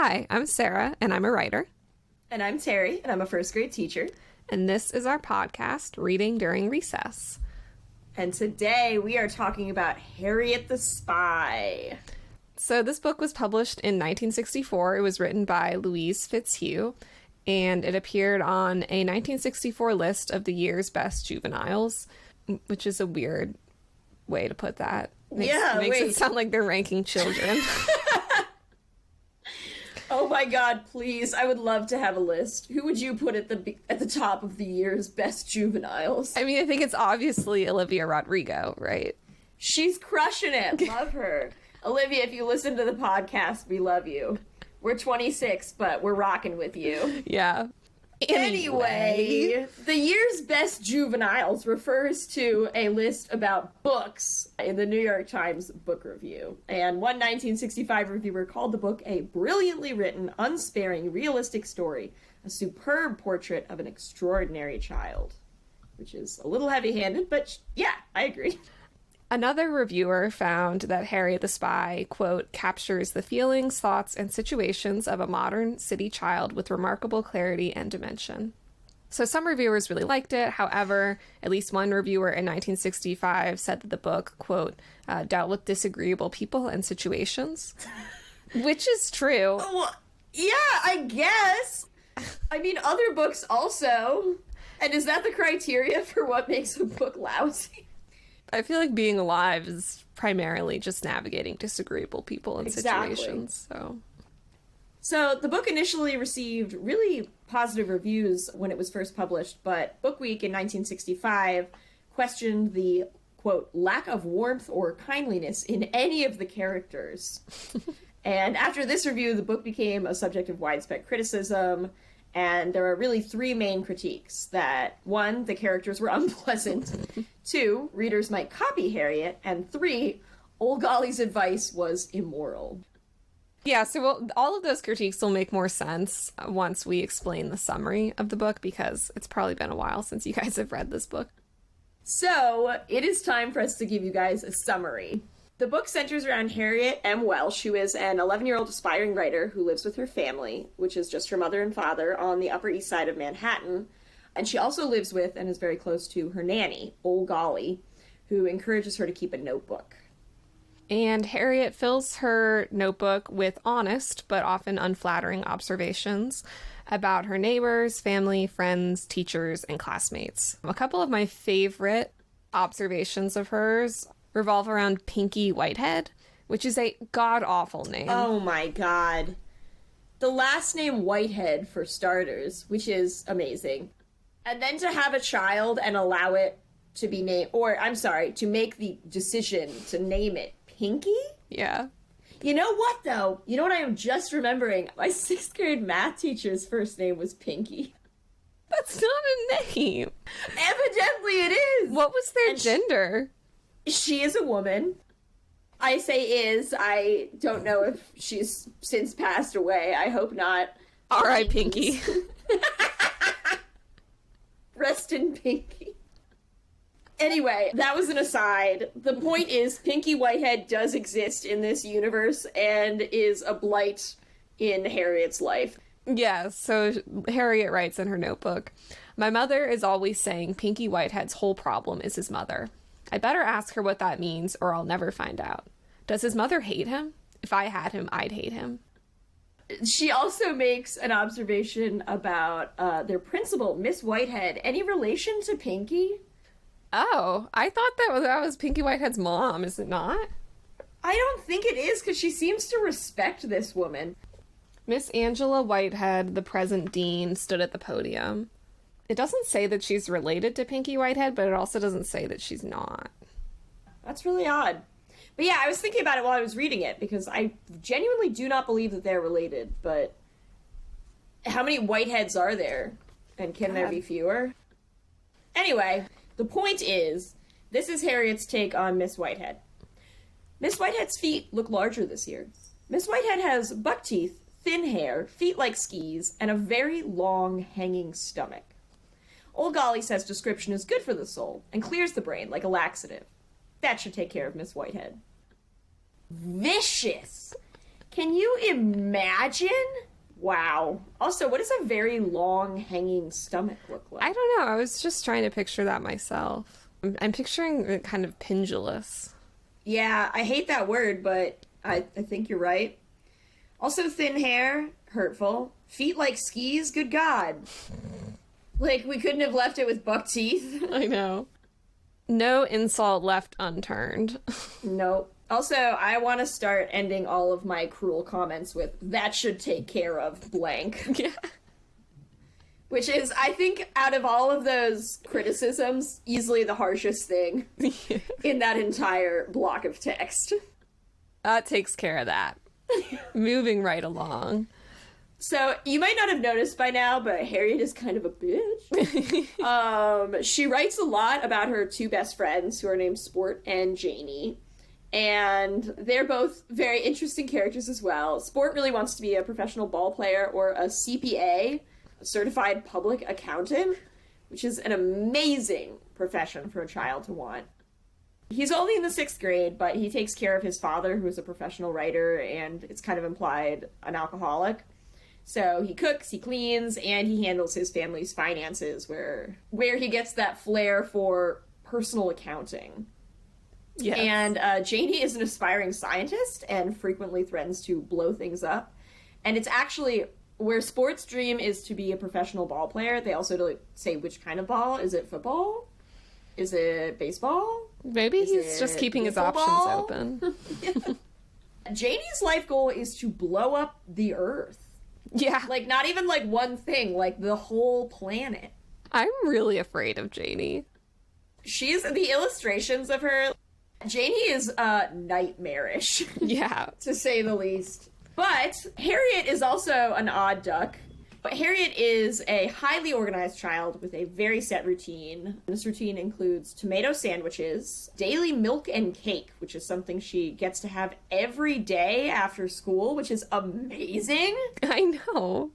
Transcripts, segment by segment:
Hi, I'm Sarah, and I'm a writer. And I'm Terry, and I'm a first grade teacher. And this is our podcast, Reading During Recess. And today we are talking about Harriet the Spy. So this book was published in 1964. It was written by Louise Fitzhugh, and it appeared on a 1964 list of the year's best juveniles, which is a weird way to put that. Makes it sound like they're ranking children. Oh my god, please. I would love to have a list. Who would you put at the top of the year's best juveniles? I mean, I think it's obviously Olivia Rodrigo, right? She's crushing it. Love her. Olivia, if you listen to the podcast, we love you. We're 26, but we're rocking with you. Yeah. Anyway, the year's best juveniles refers to a list about books in the New York Times Book Review. And one 1965 reviewer called the book a brilliantly written, unsparing, realistic story, a superb portrait of an extraordinary child. Which is a little heavy-handed, but yeah, I agree. Another reviewer found that Harriet the Spy, quote, captures the feelings, thoughts, and situations of a modern city child with remarkable clarity and dimension. So some reviewers really liked it. However, at least one reviewer in 1965 said that the book, quote, dealt with disagreeable people and situations, which is true. Well, yeah, I guess. I mean, other books also. And is that the criteria for what makes a book lousy? I feel like Being Alive is primarily just navigating disagreeable people and situations. So the book initially received really positive reviews when it was first published, but Book Week in 1965 questioned the, quote, lack of warmth or kindliness in any of the characters. And after this review, the book became a subject of widespread criticism. And there are really three main critiques. That, one, the characters were unpleasant. Two, readers might copy Harriet. And three, old Golly's advice was immoral. Yeah, so all of those critiques will make more sense once we explain the summary of the book, because it's probably been a while since you guys have read this book. So it is time for us to give you guys a summary. The book centers around Harriet M. Welsh, who is an 11-year-old aspiring writer who lives with her family, which is just her mother and father, on the Upper East Side of Manhattan. And she also lives with and is very close to her nanny, old Golly, who encourages her to keep a notebook. And Harriet fills her notebook with honest but often unflattering observations about her neighbors, family, friends, teachers, and classmates. A couple of my favorite observations of hers revolve around Pinky Whitehead, which is a god-awful name. Oh my god. The last name Whitehead, for starters, which is amazing. And then to have a child and allow it to be named, or, I'm sorry, to make the decision to name it Pinky? Yeah. You know what, though? You know what I am just remembering? My 6th grade math teacher's first name was Pinky. That's not a name. Evidently it is. What was their gender? She is a woman. I say is. I don't know if she's since passed away. I hope not. R.I. Pinky. Rest in Pinky. Anyway, that was an aside. The point is, Pinky Whitehead does exist in this universe and is a blight in Harriet's life. Yeah, so Harriet writes in her notebook, "My mother is always saying Pinky Whitehead's whole problem is his mother. I better ask her what that means, or I'll never find out. Does his mother hate him? If I had him, I'd hate him." She also makes an observation about their principal, Miss Whitehead. Any relation to Pinky? Oh, I thought that was Pinky Whitehead's mom, is it not? I don't think it is, because she seems to respect this woman. Miss Angela Whitehead, the present dean, stood at the podium. It doesn't say that she's related to Pinky Whitehead, but it also doesn't say that she's not. That's really odd. But yeah, I was thinking about it while I was reading it, because I genuinely do not believe that they're related, but how many Whiteheads are there? And can there be fewer? Anyway, the point is, this is Harriet's take on Miss Whitehead. Miss Whitehead's feet look larger this year. Miss Whitehead has buck teeth, thin hair, feet like skis, and a very long, hanging stomach. Old Golly says description is good for the soul and clears the brain like a laxative. That should take care of Miss Whitehead. Vicious! Can you imagine? Wow. Also, what does a very long hanging stomach look like? I don't know. I was just trying to picture that myself. I'm picturing it kind of pendulous. Yeah, I hate that word, but I think you're right. Also, thin hair, hurtful. Feet like skis, good God. Like, we couldn't have left it with buck teeth. I know. No insult left unturned. Nope. Also, I want to start ending all of my cruel comments with, that should take care of blank. Yeah. Which is, I think, out of all of those criticisms, easily the harshest thing in that entire block of text. That takes care of that. Moving right along. So, you might not have noticed by now, but Harriet is kind of a bitch. She writes a lot about her two best friends, who are named Sport and Janie. And they're both very interesting characters as well. Sport really wants to be a professional ball player or a CPA, a certified public accountant, which is an amazing profession for a child to want. He's only in the 6th grade, but he takes care of his father, who is a professional writer, and it's kind of implied an alcoholic. So he cooks, he cleans, and he handles his family's finances, where he gets that flair for personal accounting. Yes. And Janie is an aspiring scientist and frequently threatens to blow things up. And it's actually where Sport's dream is to be a professional ball player. They also don't say which kind of ball. Is it football? Is it baseball? Maybe he's just keeping his options open. Janie's life goal is to blow up the Earth. Yeah. Like, not even, like, one thing. Like, the whole planet. I'm really afraid of Janie. The illustrations of her... Janie is nightmarish. Yeah. To say the least. But Harriet is also an odd duck. Harriet is a highly organized child with a very set routine. This routine includes tomato sandwiches, daily milk and cake, which is something she gets to have every day after school, which is amazing. I know.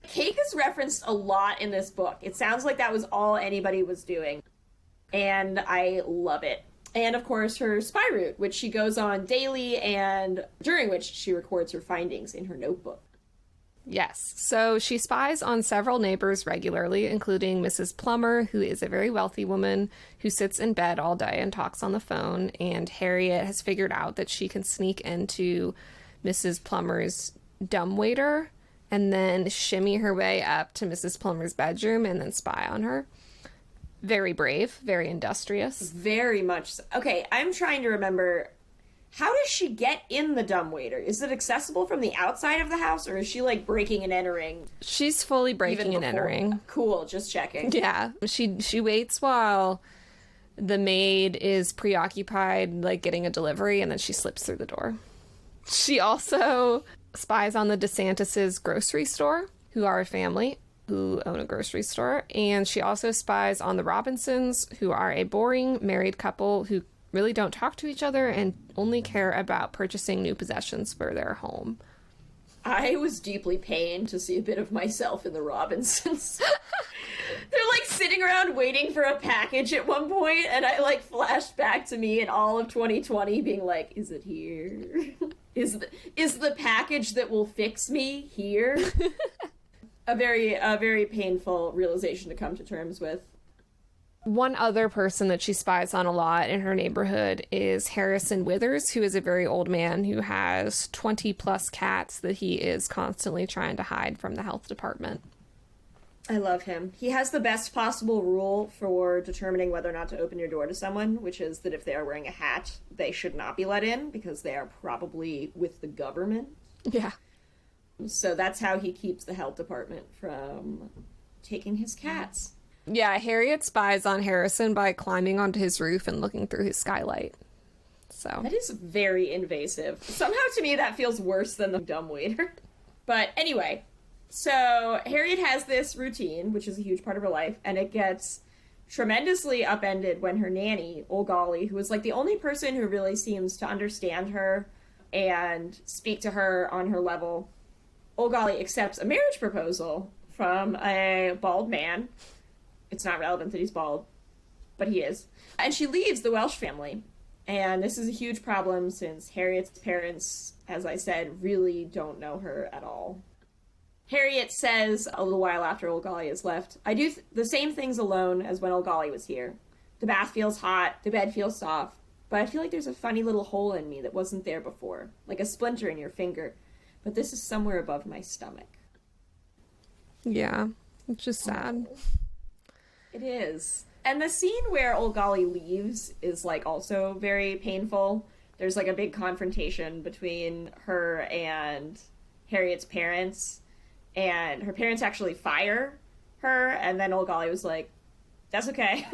Cake is referenced a lot in this book. It sounds like that was all anybody was doing. And I love it. And, of course, her spy route, which she goes on daily and during which she records her findings in her notebook. Yes. So she spies on several neighbors regularly, including Mrs. Plummer, who is a very wealthy woman who sits in bed all day and talks on the phone. And Harriet has figured out that she can sneak into Mrs. Plummer's dumbwaiter and then shimmy her way up to Mrs. Plummer's bedroom and then spy on her. Very brave, very industrious. Very much so. Okay, I'm trying to remember, how does she get in the dumbwaiter? Is it accessible from the outside of the house, or is she, like, breaking and entering? She's fully breaking and entering. Cool, just checking. Yeah. She waits while the maid is preoccupied, like, getting a delivery, and then she slips through the door. She also spies on the DeSantis' grocery store, who are a family who own a grocery store, and she also spies on the Robinsons, who are a boring married couple who really don't talk to each other and only care about purchasing new possessions for their home. I was deeply pained to see a bit of myself in the Robinsons. They're, like, sitting around waiting for a package at one point, and I, like, flashed back to me in all of 2020 being like, is it here? Is the package that will fix me here? A very painful realization to come to terms with. One other person that she spies on a lot in her neighborhood is Harrison Withers, who is a very old man who has 20 plus cats that he is constantly trying to hide from the health department. I love him. He has the best possible rule for determining whether or not to open your door to someone, which is that if they are wearing a hat, they should not be let in because they are probably with the government. Yeah. So that's how he keeps the health department from taking his cats. Yeah, Harriet spies on Harrison by climbing onto his roof and looking through his skylight. So that is very invasive. Somehow to me that feels worse than the dumbwaiter. But anyway, so Harriet has this routine, which is a huge part of her life, and it gets tremendously upended when her nanny, old Golly, who is like the only person who really seems to understand her and speak to her on her level, old Golly accepts a marriage proposal from a bald man. It's not relevant that he's bald, but he is. And she leaves the Welsh family. And this is a huge problem since Harriet's parents, as I said, really don't know her at all. Harriet says a little while after old Golly has left, I do the same things alone as when old Golly was here. The bath feels hot, the bed feels soft, but I feel like there's a funny little hole in me that wasn't there before, like a splinter in your finger, but this is somewhere above my stomach. Yeah, it's just sad. It is. And the scene where old Golly leaves is, like, also very painful. There's, like, a big confrontation between her and Harriet's parents, and her parents actually fire her, and then old Golly was like, that's okay.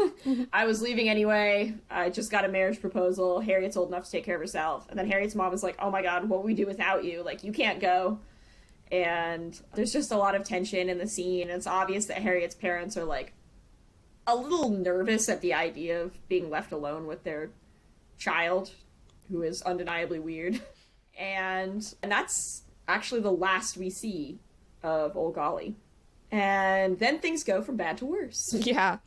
I was leaving anyway. I just got a marriage proposal. Harriet's old enough to take care of herself. And then Harriet's mom was like, oh my god, what would we do without you? Like, you can't go. And there's just a lot of tension in the scene. It's obvious that Harriet's parents are, like, a little nervous at the idea of being left alone with their child, who is undeniably weird. And that's actually the last we see of old Golly. And then things go from bad to worse. Yeah.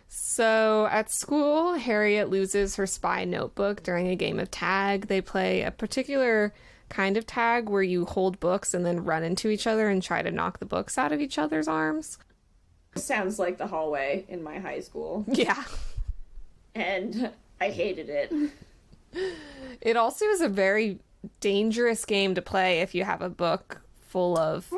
So at school, Harriet loses her spy notebook during a game of tag. They play a particular kind of tag where you hold books and then run into each other and try to knock the books out of each other's arms. Sounds like the hallway in my high school. Yeah. And I hated it. It also is a very dangerous game to play if you have a book full of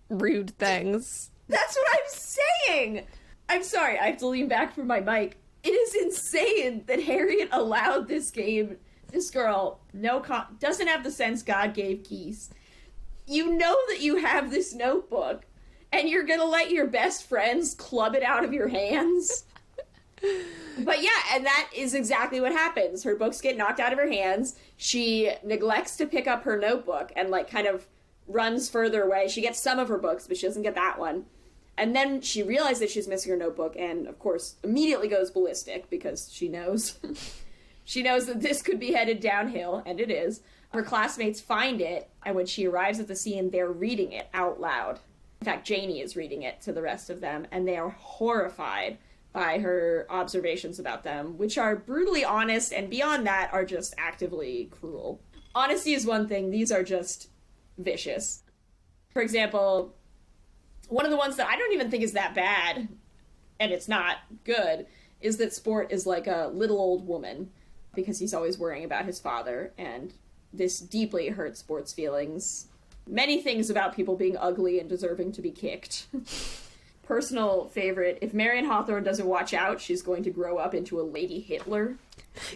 rude things. That's what I'm saying! I'm sorry, I have to lean back from my mic. It is insane that Harriet allowed this game. This girl doesn't have the sense God gave Keys. You know that you have this notebook, and you're gonna let your best friends club it out of your hands? But yeah, and that is exactly what happens. Her books get knocked out of her hands. She neglects to pick up her notebook and, like, kind of runs further away. She gets some of her books, but she doesn't get that one. And then she realizes that she's missing her notebook and, of course, immediately goes ballistic because she knows. She knows that this could be headed downhill, and it is. Her classmates find it, and when she arrives at the scene, they're reading it out loud. In fact, Janie is reading it to the rest of them, and they are horrified by her observations about them, which are brutally honest, and beyond that are just actively cruel. Honesty is one thing, these are just vicious. For example, one of the ones that I don't even think is that bad, and it's not good, is that Sport is like a little old woman, because he's always worrying about his father, and this deeply hurts Sport's feelings. Many things about people being ugly and deserving to be kicked. Personal favorite, if Marion Hawthorne doesn't watch out, she's going to grow up into a Lady Hitler.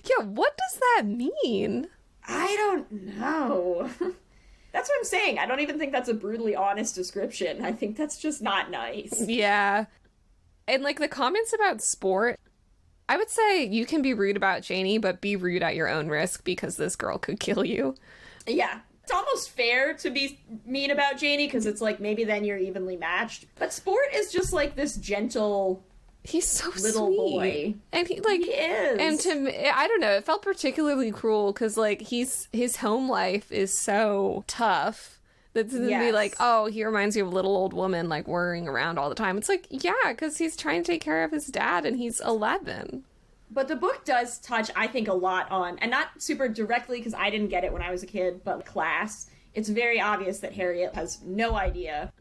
Yeah, what does that mean? I don't know. That's what I'm saying. I don't even think that's a brutally honest description. I think that's just not nice. Yeah. And, like, the comments about Sport, I would say you can be rude about Janie, but be rude at your own risk because this girl could kill you. Yeah. It's almost fair to be mean about Janie because it's like maybe then you're evenly matched. But Sport is just like this gentle... He's so little sweet. Boy. And he, like... He is. And to me, I don't know, it felt particularly cruel because, like, his home life is so tough that to be like, oh, he reminds you of a little old woman, like, worrying around all the time. It's like, yeah, because he's trying to take care of his dad and he's 11. But the book does touch, I think, a lot on, and not super directly because I didn't get it when I was a kid, but class. It's very obvious that Harriet has no idea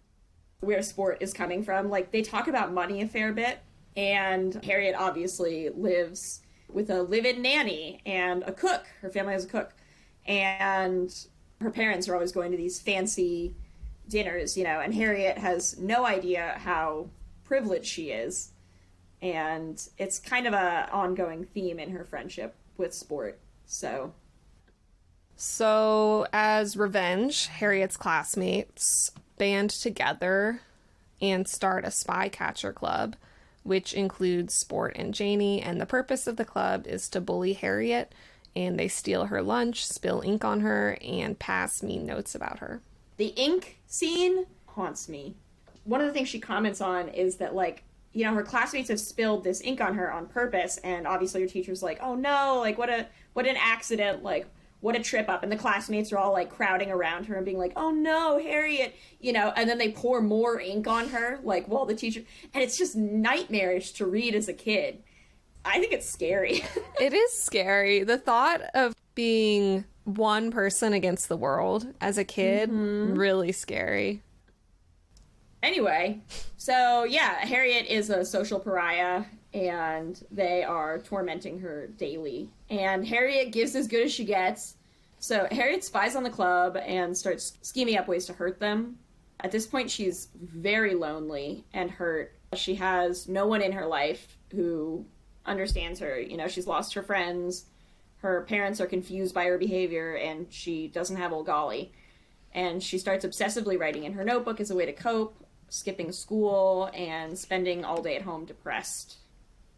where Sport is coming from. Like, they talk about money a fair bit, and Harriet obviously lives with a live-in nanny and a cook. Her family has a cook. And her parents are always going to these fancy dinners, you know, and Harriet has no idea how privileged she is. And it's kind of a ongoing theme in her friendship with Sport, so... So, as revenge, Harriet's classmates band together and start a spy catcher club, which includes Sport and Janie, and the purpose of the club is to bully Harriet, and they steal her lunch, spill ink on her, and pass mean notes about her. The ink scene haunts me. One of the things she comments on is that, like, you know, her classmates have spilled this ink on her on purpose, and obviously her teacher's like, oh no, like, what an accident, like, what a trip up, and the classmates are all, like, crowding around her and being like, oh no, Harriet, you know, and then they pour more ink on her, like, while the teacher, and it's just nightmarish to read as a kid. I think it's scary. It is scary. The thought of being one person against the world as a kid, really scary. Anyway, so yeah, Harriet is a social pariah, and they are tormenting her daily. And Harriet gives as good as she gets. So Harriet spies on the club and starts scheming up ways to hurt them. At this point, she's very lonely and hurt. She has no one in her life who understands her. You know, she's lost her friends. Her parents are confused by her behavior, and she doesn't have old Golly. And she starts obsessively writing in her notebook as a way to cope, skipping school, and spending all day at home depressed.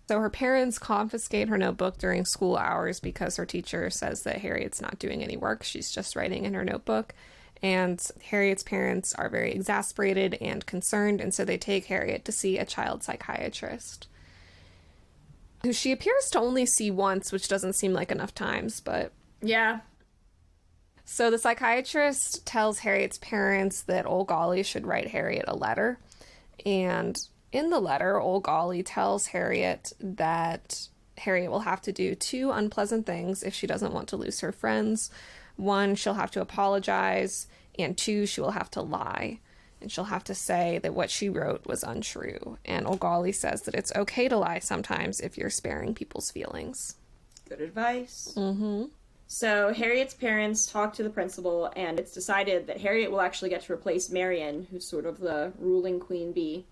So her parents confiscate her notebook during school hours because her teacher says that Harriet's not doing any work. She's just writing in her notebook. And Harriet's parents are very exasperated and concerned, and so they take Harriet to see a child psychiatrist, who she appears to only see once, which doesn't seem like enough times, but... Yeah. So the psychiatrist tells Harriet's parents that old Golly should write Harriet a letter, and in the letter, old Golly tells Harriet that Harriet will have to do 2 unpleasant things if she doesn't want to lose her friends. 1, she'll have to apologize, and 2, she will have to lie. And she'll have to say that what she wrote was untrue. And old Golly says that it's okay to lie sometimes if you're sparing people's feelings. Good advice. Mm-hmm. So Harriet's parents talk to the principal, and it's decided that Harriet will actually get to replace Marion, who's sort of the ruling queen bee,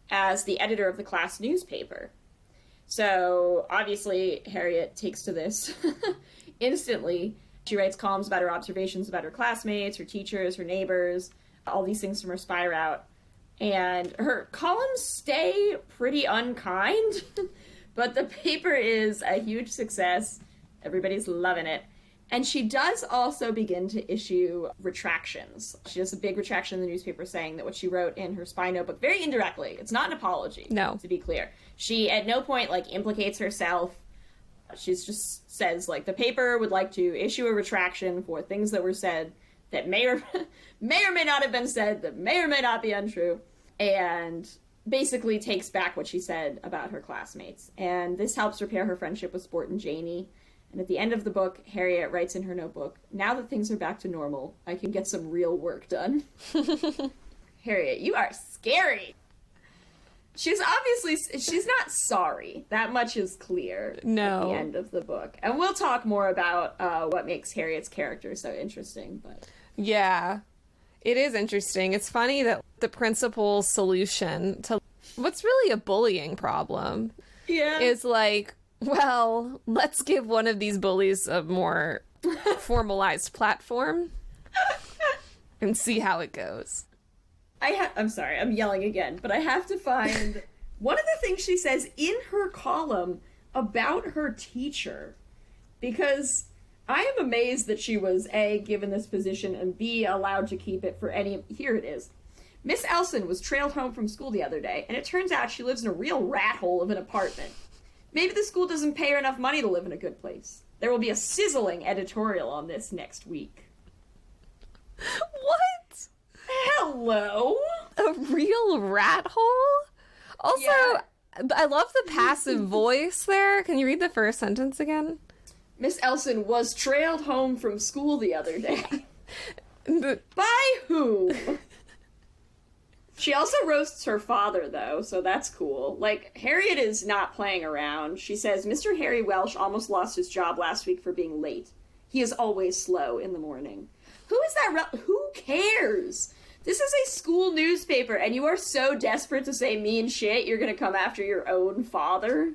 as the editor of the class newspaper. So obviously Harriet takes to this instantly. She writes columns about her observations about her classmates, her teachers, her neighbors, all these things from her spy route. And her columns stay pretty unkind, but the paper is a huge success. Everybody's loving it. And she does also begin to issue retractions. She does a big retraction in the newspaper saying that what she wrote in her spy notebook, very indirectly, it's not an apology, No. to be clear. She at no point, implicates herself. She just says, the paper would like to issue a retraction for things that were said that may or may not have been said, that may or may not be untrue, and basically takes back what she said about her classmates. And this helps repair her friendship with Sport and Janie. And at the end of the book, Harriet writes in her notebook, "Now that things are back to normal, I can get some real work done." Harriet, you are scary. She's not sorry. That much is clear No. at the end of the book. And we'll talk more about what makes Harriet's character so interesting. But Yeah, it is interesting. It's funny that the principal's solution to what's really a bullying problem is well, let's give one of these bullies a more formalized platform and see how it goes. I'm sorry, I'm yelling again, but I have to find one of the things she says in her column about her teacher, because I am amazed that she was A, given this position, and B, allowed to keep it for any... Here it is. "Miss Elson was trailed home from school the other day, and it turns out she lives in a real rat hole of an apartment. Maybe the school doesn't pay her enough money to live in a good place. There will be a sizzling editorial on this next week." What? Hello? A real rat hole? Also, Yeah. I love the passive voice there. Can you read the first sentence again? "Miss Elson was trailed home from school the other day." The- By whom? She also roasts her father, though, so that's cool. Harriet is not playing around. She says, "Mr. Harry Welsh almost lost his job last week for being late. He is always slow in the morning." Who is that? Who cares? This is a school newspaper, and you are so desperate to say mean shit, you're gonna come after your own father?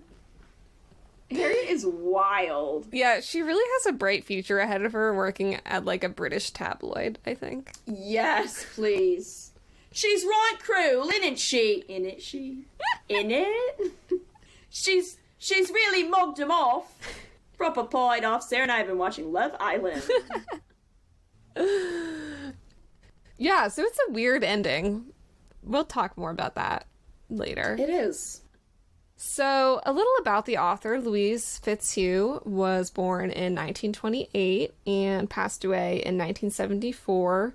Harriet is wild. Yeah, she really has a bright future ahead of her working at a British tabloid, I think. Yes, please. She's right cruel, isn't she? Innit she? Innit? She's really mugged him off. Proper pied off. Sarah and I have been watching Love Island. Yeah, so it's a weird ending. We'll talk more about that later. It is. So, a little about the author. Louise Fitzhugh was born in 1928 and passed away in 1974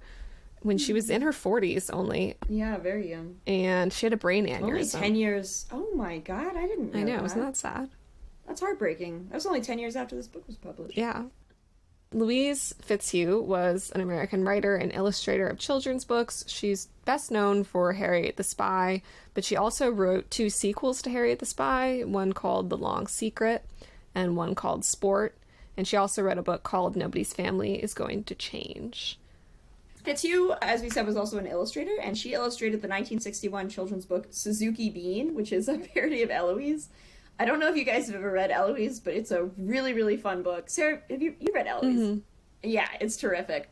when she was in her 40s only. Yeah, very young. And she had a brain Only aneurysm. 10 years. Oh my god, I didn't know I know, that. isn't that sad? That's heartbreaking. That was only 10 years after this book was published. Yeah. Louise Fitzhugh was an American writer and illustrator of children's books. She's best known for Harriet the Spy, but she also wrote 2 sequels to Harriet the Spy, one called The Long Secret and one called Sport. And she also wrote a book called Nobody's Family is Going to Change. Fitzhugh, as we said, was also an illustrator, and she illustrated the 1961 children's book Suzuki Bean, which is a parody of Eloise. I don't know if you guys have ever read Eloise, but it's a really, really fun book. Sarah, have you read Eloise? Mm-hmm. Yeah, it's terrific.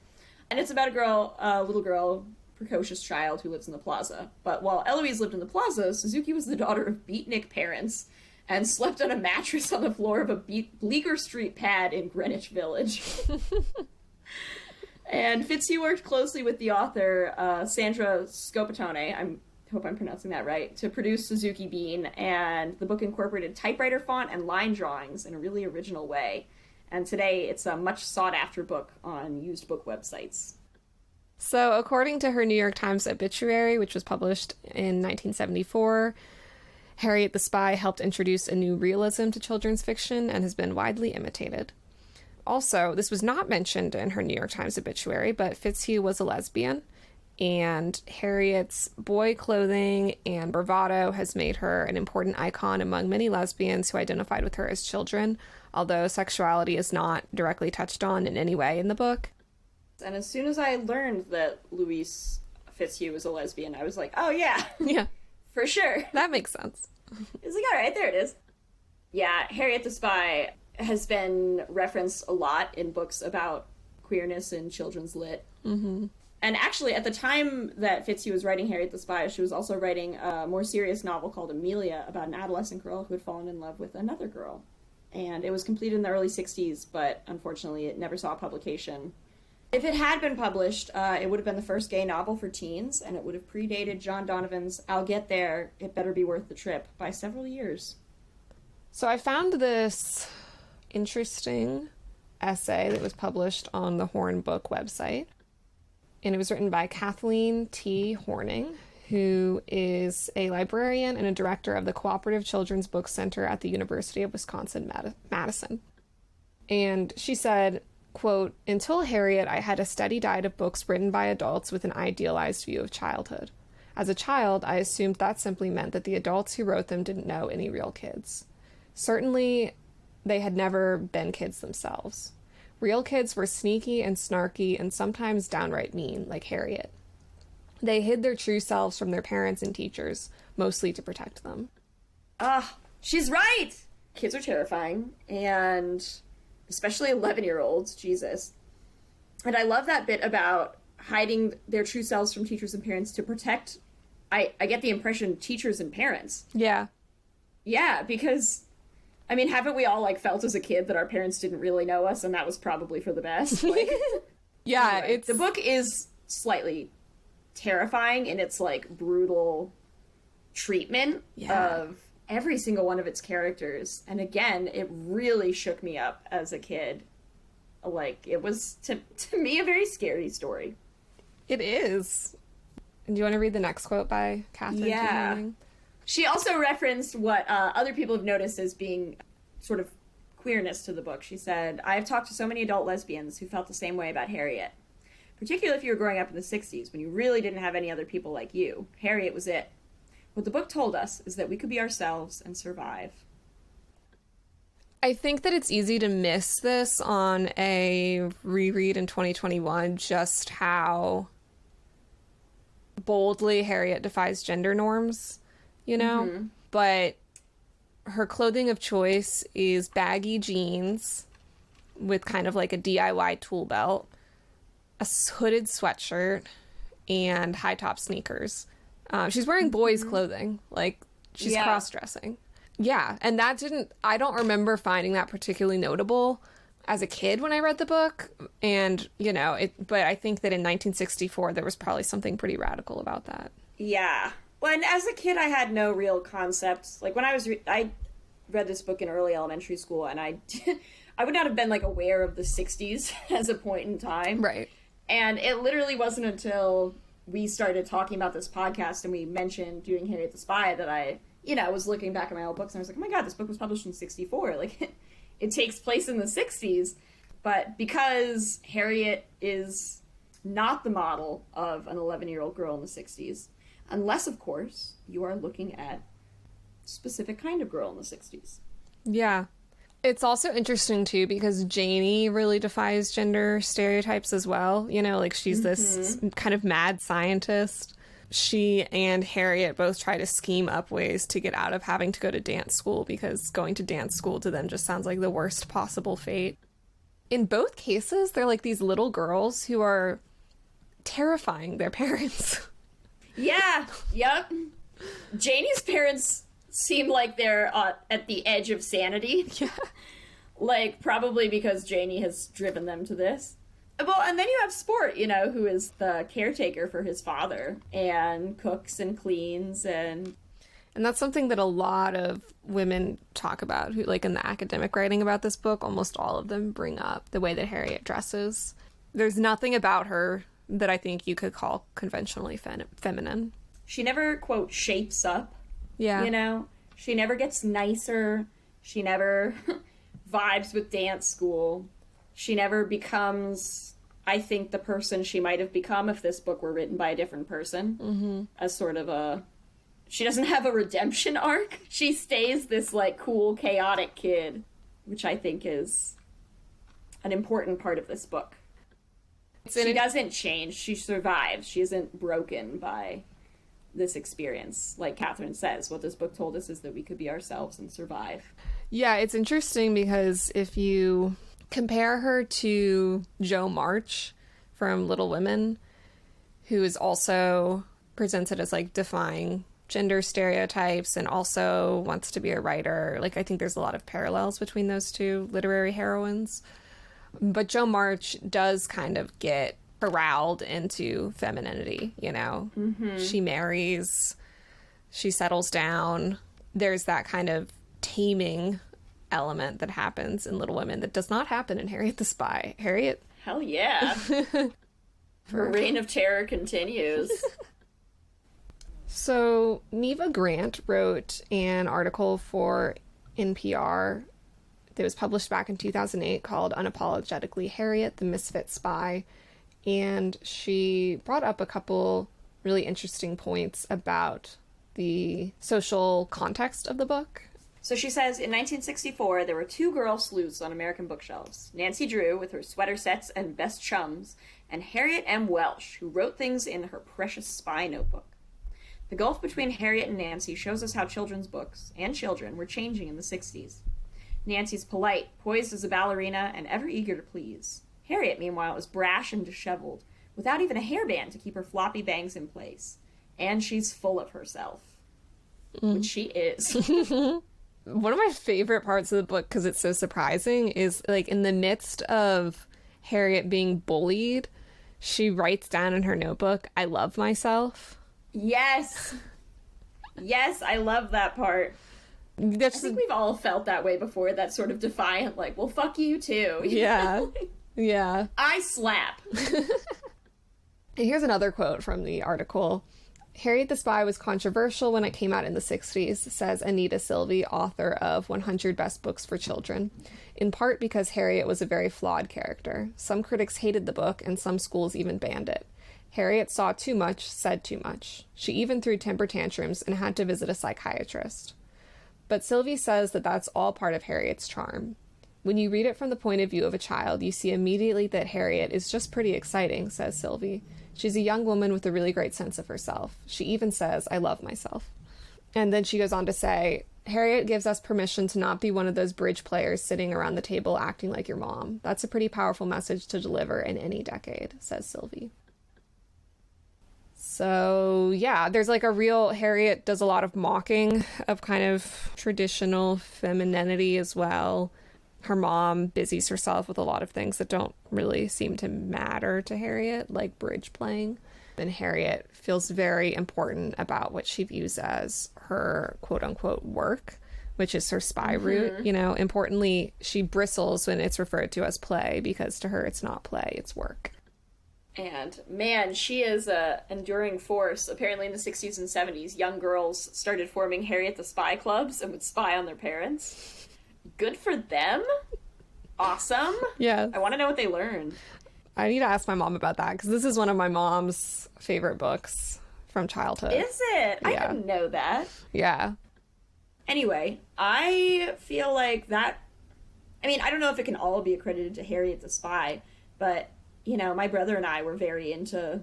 And it's about a little girl, precocious child who lives in the plaza. But while Eloise lived in the plaza, Suzuki was the daughter of beatnik parents and slept on a mattress on the floor of a Bleecker Street pad in Greenwich Village. And Fitzhugh worked closely with the author, Sandra Scopatone, I hope I'm pronouncing that right, to produce Suzuki Bean, and the book incorporated typewriter font and line drawings in a really original way. And today it's a much sought-after book on used book websites. So according to her New York Times obituary, which was published in 1974, Harriet the Spy helped introduce a new realism to children's fiction and has been widely imitated. Also, this was not mentioned in her New York Times obituary, but Fitzhugh was a lesbian, and Harriet's boy clothing and bravado has made her an important icon among many lesbians who identified with her as children, although sexuality is not directly touched on in any way in the book. And as soon as I learned that Louise Fitzhugh was a lesbian, I was like, oh yeah. Yeah. For sure. That makes sense. It's like, all right, there it is. Yeah, Harriet the Spy has been referenced a lot in books about queerness and children's lit. Mm-hmm. And actually, at the time that Fitzhugh was writing Harriet the Spy, she was also writing a more serious novel called Amelia about an adolescent girl who had fallen in love with another girl. And it was completed in the early 60s, but unfortunately it never saw publication. If it had been published, it would have been the first gay novel for teens, and it would have predated John Donovan's I'll Get There, It Better Be Worth the Trip by several years. So I found this interesting essay that was published on the Horn Book website, and it was written by Kathleen T. Horning, who is a librarian and a director of the Cooperative Children's Book Center at the University of Wisconsin-Madison. And she said, quote, "Until Harriet, I had a steady diet of books written by adults with an idealized view of childhood. As a child, I assumed that simply meant that the adults who wrote them didn't know any real kids. Certainly, they had never been kids themselves. Real kids were sneaky and snarky and sometimes downright mean, like Harriet. They hid their true selves from their parents and teachers, mostly to protect them." She's right! Kids are terrifying, and especially 11-year-olds, Jesus. And I love that bit about hiding their true selves from teachers and parents to protect, I get the impression, teachers and parents. Yeah. Yeah, because, I mean, haven't we all, like, felt as a kid that our parents didn't really know us, and that was probably for the best? Like, yeah, anyway, it's... The book is slightly terrifying in its, like, brutal treatment of every single one of its characters. And again, it really shook me up as a kid. Like, it was, to me, a very scary story. It is. And do you want to read the next quote by Catherine? Yeah. She also referenced what other people have noticed as being sort of queerness to the book. She said, "I have talked to so many adult lesbians who felt the same way about Harriet. Particularly if you were growing up in the 60s, when you really didn't have any other people like you. Harriet was it. What the book told us is that we could be ourselves and survive." I think that it's easy to miss this on a reread in 2021, just how boldly Harriet defies gender norms, you know? Mm-hmm. But her clothing of choice is baggy jeans with kind of like a DIY tool belt, a hooded sweatshirt, and high-top sneakers. She's wearing boys' clothing, like she's cross-dressing. Yeah, and I don't remember finding that particularly notable as a kid when I read the book, and, you know, but I think that in 1964 there was probably something pretty radical about that. Yeah. Well, and as a kid I had no real concepts. Like, when I read this book in early elementary school, and I would not have been, like, aware of the 60s as a point in time. Right. And it literally wasn't until we started talking about this podcast and we mentioned doing Harriet the Spy that I was looking back at my old books and I was like, oh my god, this book was published in 1964. Like, it takes place in the 60s. But because Harriet is not the model of an 11-year-old girl in the 60s, unless, of course, you are looking at a specific kind of girl in the 60s. Yeah. It's also interesting, too, because Janie really defies gender stereotypes as well. Like, she's this kind of mad scientist. She and Harriet both try to scheme up ways to get out of having to go to dance school, because going to dance school to them just sounds like the worst possible fate. In both cases, they're like these little girls who are terrifying their parents. Yeah, yep. Janie's parents seem like they're at the edge of sanity. Yeah. Like, probably because Janie has driven them to this. Well, and then you have Sport, who is the caretaker for his father and cooks and cleans and that's something that a lot of women talk about, who, like, in the academic writing about this book, almost all of them bring up the way that Harriet dresses. There's nothing about her that I think you could call conventionally feminine. She never, quote, shapes up. Yeah. She never gets nicer. She never vibes with dance school. She never becomes, I think, the person she might have become if this book were written by a different person. Mm-hmm. As sort of she doesn't have a redemption arc. She stays this, like, cool, chaotic kid, which I think is an important part of this book. She doesn't change. She survives. She isn't broken by this experience. Like Catherine says, what this book told us is that we could be ourselves and survive. Yeah, it's interesting because if you compare her to Jo March from Little Women, who is also presented as, like, defying gender stereotypes and also wants to be a writer. Like, I think there's a lot of parallels between those two literary heroines. But Jo March does kind of get corralled into femininity, Mm-hmm. She marries, she settles down. There's that kind of taming element that happens in Little Women that does not happen in Harriet the Spy. Harriet? Hell yeah. Her reign of terror continues. So, Neva Grant wrote an article for NPR that was published back in 2008 called Unapologetically Harriet, the Misfit Spy. And she brought up a couple really interesting points about the social context of the book. So she says, in 1964, there were two girl sleuths on American bookshelves. Nancy Drew, with her sweater sets and best chums, and Harriet M. Welsh, who wrote things in her precious spy notebook. The gulf between Harriet and Nancy shows us how children's books, and children, were changing in the 60s. Nancy's polite, poised as a ballerina, and ever eager to please. Harriet, meanwhile, was brash and disheveled, without even a hairband to keep her floppy bangs in place. And she's full of herself. Which she is. One of my favorite parts of the book, because it's so surprising, is, like, in the midst of Harriet being bullied, she writes down in her notebook, "I love myself." Yes. Yes, I love that part. I think we've all felt that way before, that sort of defiant, like, well, fuck you too. Yeah. Yeah. I slap. And here's another quote from the article. Harriet the Spy was controversial when it came out in the 60s, says Anita Silvey, author of 100 Best Books for Children, in part because Harriet was a very flawed character. Some critics hated the book, and some schools even banned it. Harriet saw too much, said too much. She even threw temper tantrums and had to visit a psychiatrist. But Silvey says that that's all part of Harriet's charm. When you read it from the point of view of a child, you see immediately that Harriet is just pretty exciting, says Silvey. She's a young woman with a really great sense of herself. She even says, "I love myself." And then she goes on to say, Harriet gives us permission to not be one of those bridge players sitting around the table acting like your mom. That's a pretty powerful message to deliver in any decade, says Silvey. So, yeah, there's like a real, Harriet does a lot of mocking of kind of traditional femininity as well. Her mom busies herself with a lot of things that don't really seem to matter to Harriet, like bridge playing. And Harriet feels very important about what she views as her quote-unquote work, which is her spy route. You know, importantly, she bristles when it's referred to as play, because to her it's not play, it's work. And man, she is a enduring force. Apparently in the 60s and 70s, young girls started forming Harriet the Spy clubs and would spy on their parents. Good for them. Awesome. Yeah. I want to know what they learned. I need to ask my mom about that, because this is one of my mom's favorite books from childhood. Is it? Yeah. I didn't know that. Yeah. Anyway, I feel like that... I mean, I don't know if it can all be accredited to Harriet the Spy, but, you know, my brother and I were very into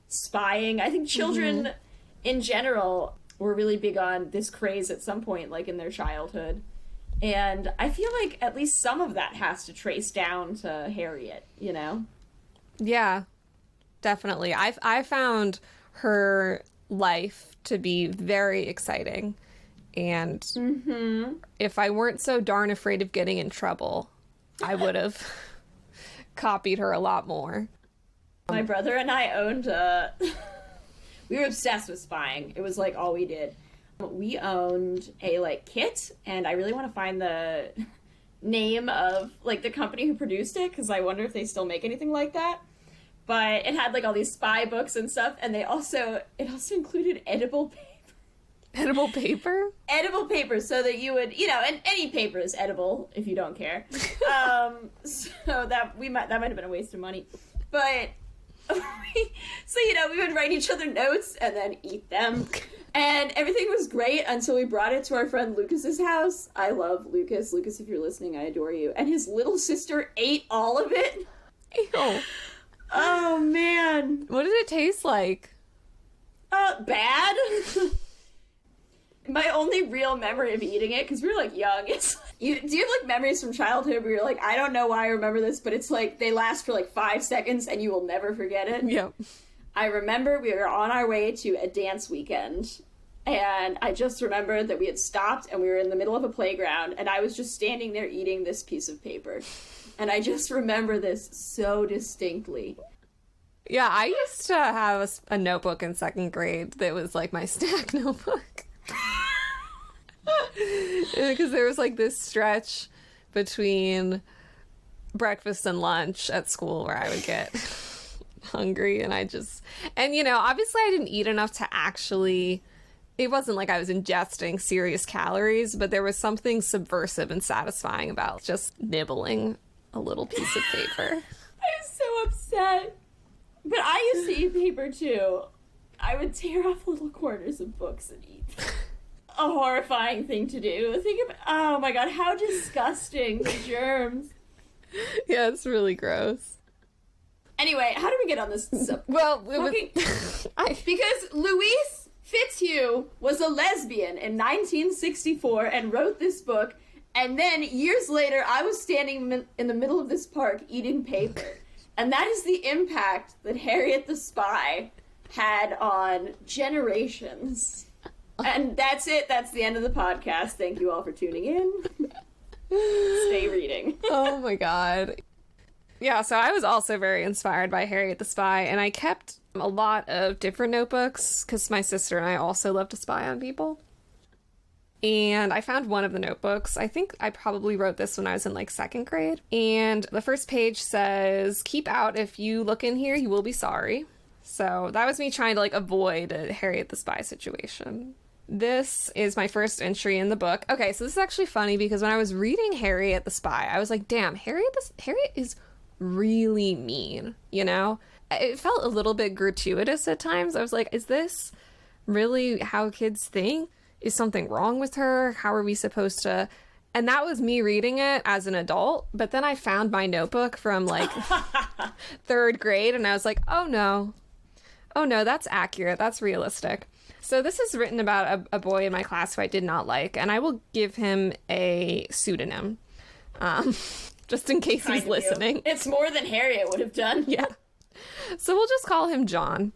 spying. I think children in general were really big on this craze at some point, like in their childhood. And I feel like at least some of that has to trace down to Harriet, you know? Yeah, definitely. I found her life to be very exciting. And if I weren't so darn afraid of getting in trouble, I would have copied her a lot more. My brother and I owned we were obsessed with spying. It was like all we did. We owned a like kit, and I really want to find the name of like the company who produced it, because I wonder if they still make anything like that. But it had like all these spy books and stuff, and it also included edible paper. Edible paper? Edible paper, so that you would, you know, and any paper is edible if you don't care. So that might have been a waste of money. But so, you know, we would write each other notes and then eat them. And everything was great until we brought it to our friend Lucas's house. I love Lucas. Lucas, if you're listening, I adore you. And his little sister ate all of it. Ew. Oh, man. What did it taste like? Bad. My only real memory of eating it, because we were, like, young, is... do you have, like, memories from childhood where you're like, I don't know why I remember this, but it's, like, they last for, like, 5 seconds and you will never forget it? Yep. I remember we were on our way to a dance weekend, and I just remembered that we had stopped and we were in the middle of a playground, and I was just standing there eating this piece of paper. And I just remember this so distinctly. Yeah, I used to have a notebook in 2nd grade that was, like, my snack notebook. Because there was, like, this stretch between breakfast and lunch at school where I would get hungry, and you know, obviously I didn't eat enough to actually, it wasn't like I was ingesting serious calories, but there was something subversive and satisfying about just nibbling a little piece of paper. I was so upset. But I used to eat paper too. I would tear off little corners of books and eat. A horrifying thing to do. Oh my god, how disgusting, the germs. Yeah, it's really gross. Anyway, how do we get on this? Well, because Louise Fitzhugh was a lesbian in 1964 and wrote this book, and then years later I was standing in the middle of this park eating paper. And that is the impact that Harriet the Spy had on generations. And that's it. That's the end of the podcast. Thank you all for tuning in. Stay reading. Oh my god. Yeah, so I was also very inspired by Harriet the Spy, and I kept a lot of different notebooks because my sister and I also love to spy on people. And I found one of the notebooks. I think I probably wrote this when I was in like 2nd grade. And the first page says, "Keep out. If you look in here, you will be sorry." So that was me trying to like avoid a Harriet the Spy situation. This is my first entry in the book. Okay, so this is actually funny because when I was reading Harriet the Spy, I was like, damn, Harriet is really mean, you know? It felt a little bit gratuitous at times. I was like, is this really how kids think? Is something wrong with her? How are we supposed to... And that was me reading it as an adult, but then I found my notebook from like 3rd grade and I was like, oh no, that's accurate. That's realistic. So this is written about a boy in my class who I did not like, and I will give him a pseudonym, just in case he's listening. It's more than Harriet would have done. Yeah. So we'll just call him John.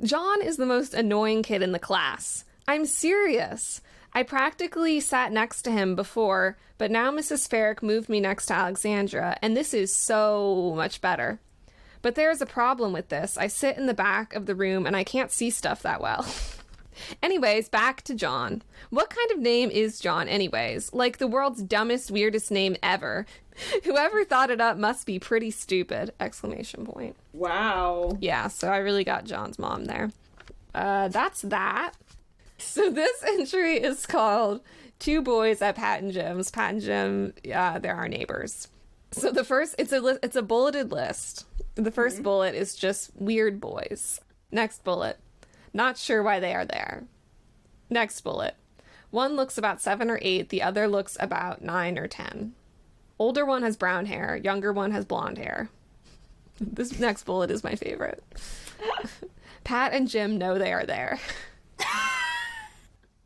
John is the most annoying kid in the class. I'm serious. I practically sat next to him before, but now Mrs. Farrick moved me next to Alexandra, and this is so much better. But there is a problem with this. I sit in the back of the room, and I can't see stuff that well. Anyways, back to John. What kind of name is John anyways? Like the world's dumbest, weirdest name ever. Whoever thought it up must be pretty stupid! Exclamation point. Wow. Yeah, so I really got John's mom there. That's that. So this entry is called Two Boys at Pat and Jim's. Pat and Jim, they're our neighbors. So the first, it's a bulleted list. The first bullet is just weird boys. Next bullet, not sure why they are there. Next bullet, one looks about 7 or 8, the other looks about 9 or 10. Older one has brown hair, younger one has blonde hair. This next bullet is my favorite. Pat and Jim know they are there.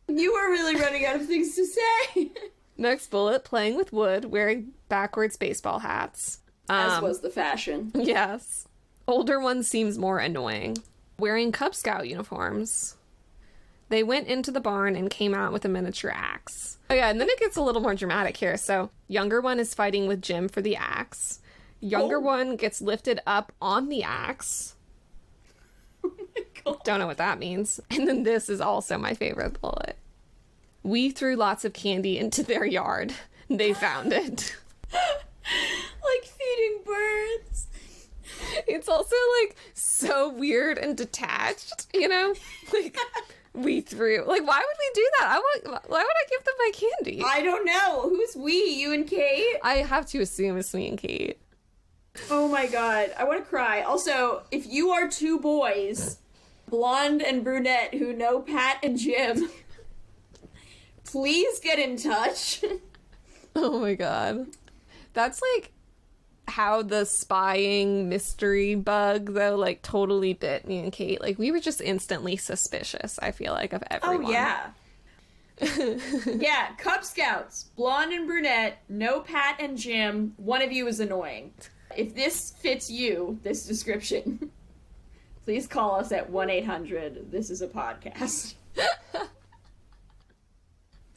You were really running out of things to say. Next bullet, playing with wood, wearing backwards baseball hats. As was the fashion. Yes. Older one seems more annoying. Wearing Cub Scout uniforms. They went into the barn and came out with a miniature axe. Oh yeah, and then it gets a little more dramatic here. So, younger one is fighting with Jim for the axe. Younger one gets lifted up on the axe. Oh my God. Don't know what that means. And then this is also my favorite bullet. We threw lots of candy into their yard. They found it. Like feeding birds. It's also, like, so weird and detached, you know? Like, we threw. Like, why would we do that? Why would I give them my candy? I don't know. Who's we? You and Kate? I have to assume it's me and Kate. Oh my God. I want to cry. Also, if you are two boys, blonde and brunette, who know Pat and Jim, please get in touch. Oh my God. That's, like, how the spying mystery bug, though, like, totally bit me and Kate. Like, we were just instantly suspicious, I feel like, of everyone. Oh, yeah. Yeah, Cub Scouts, blonde and brunette, no Pat and Jim, one of you is annoying. If this fits you, this description, please call us at 1-800, this is a podcast.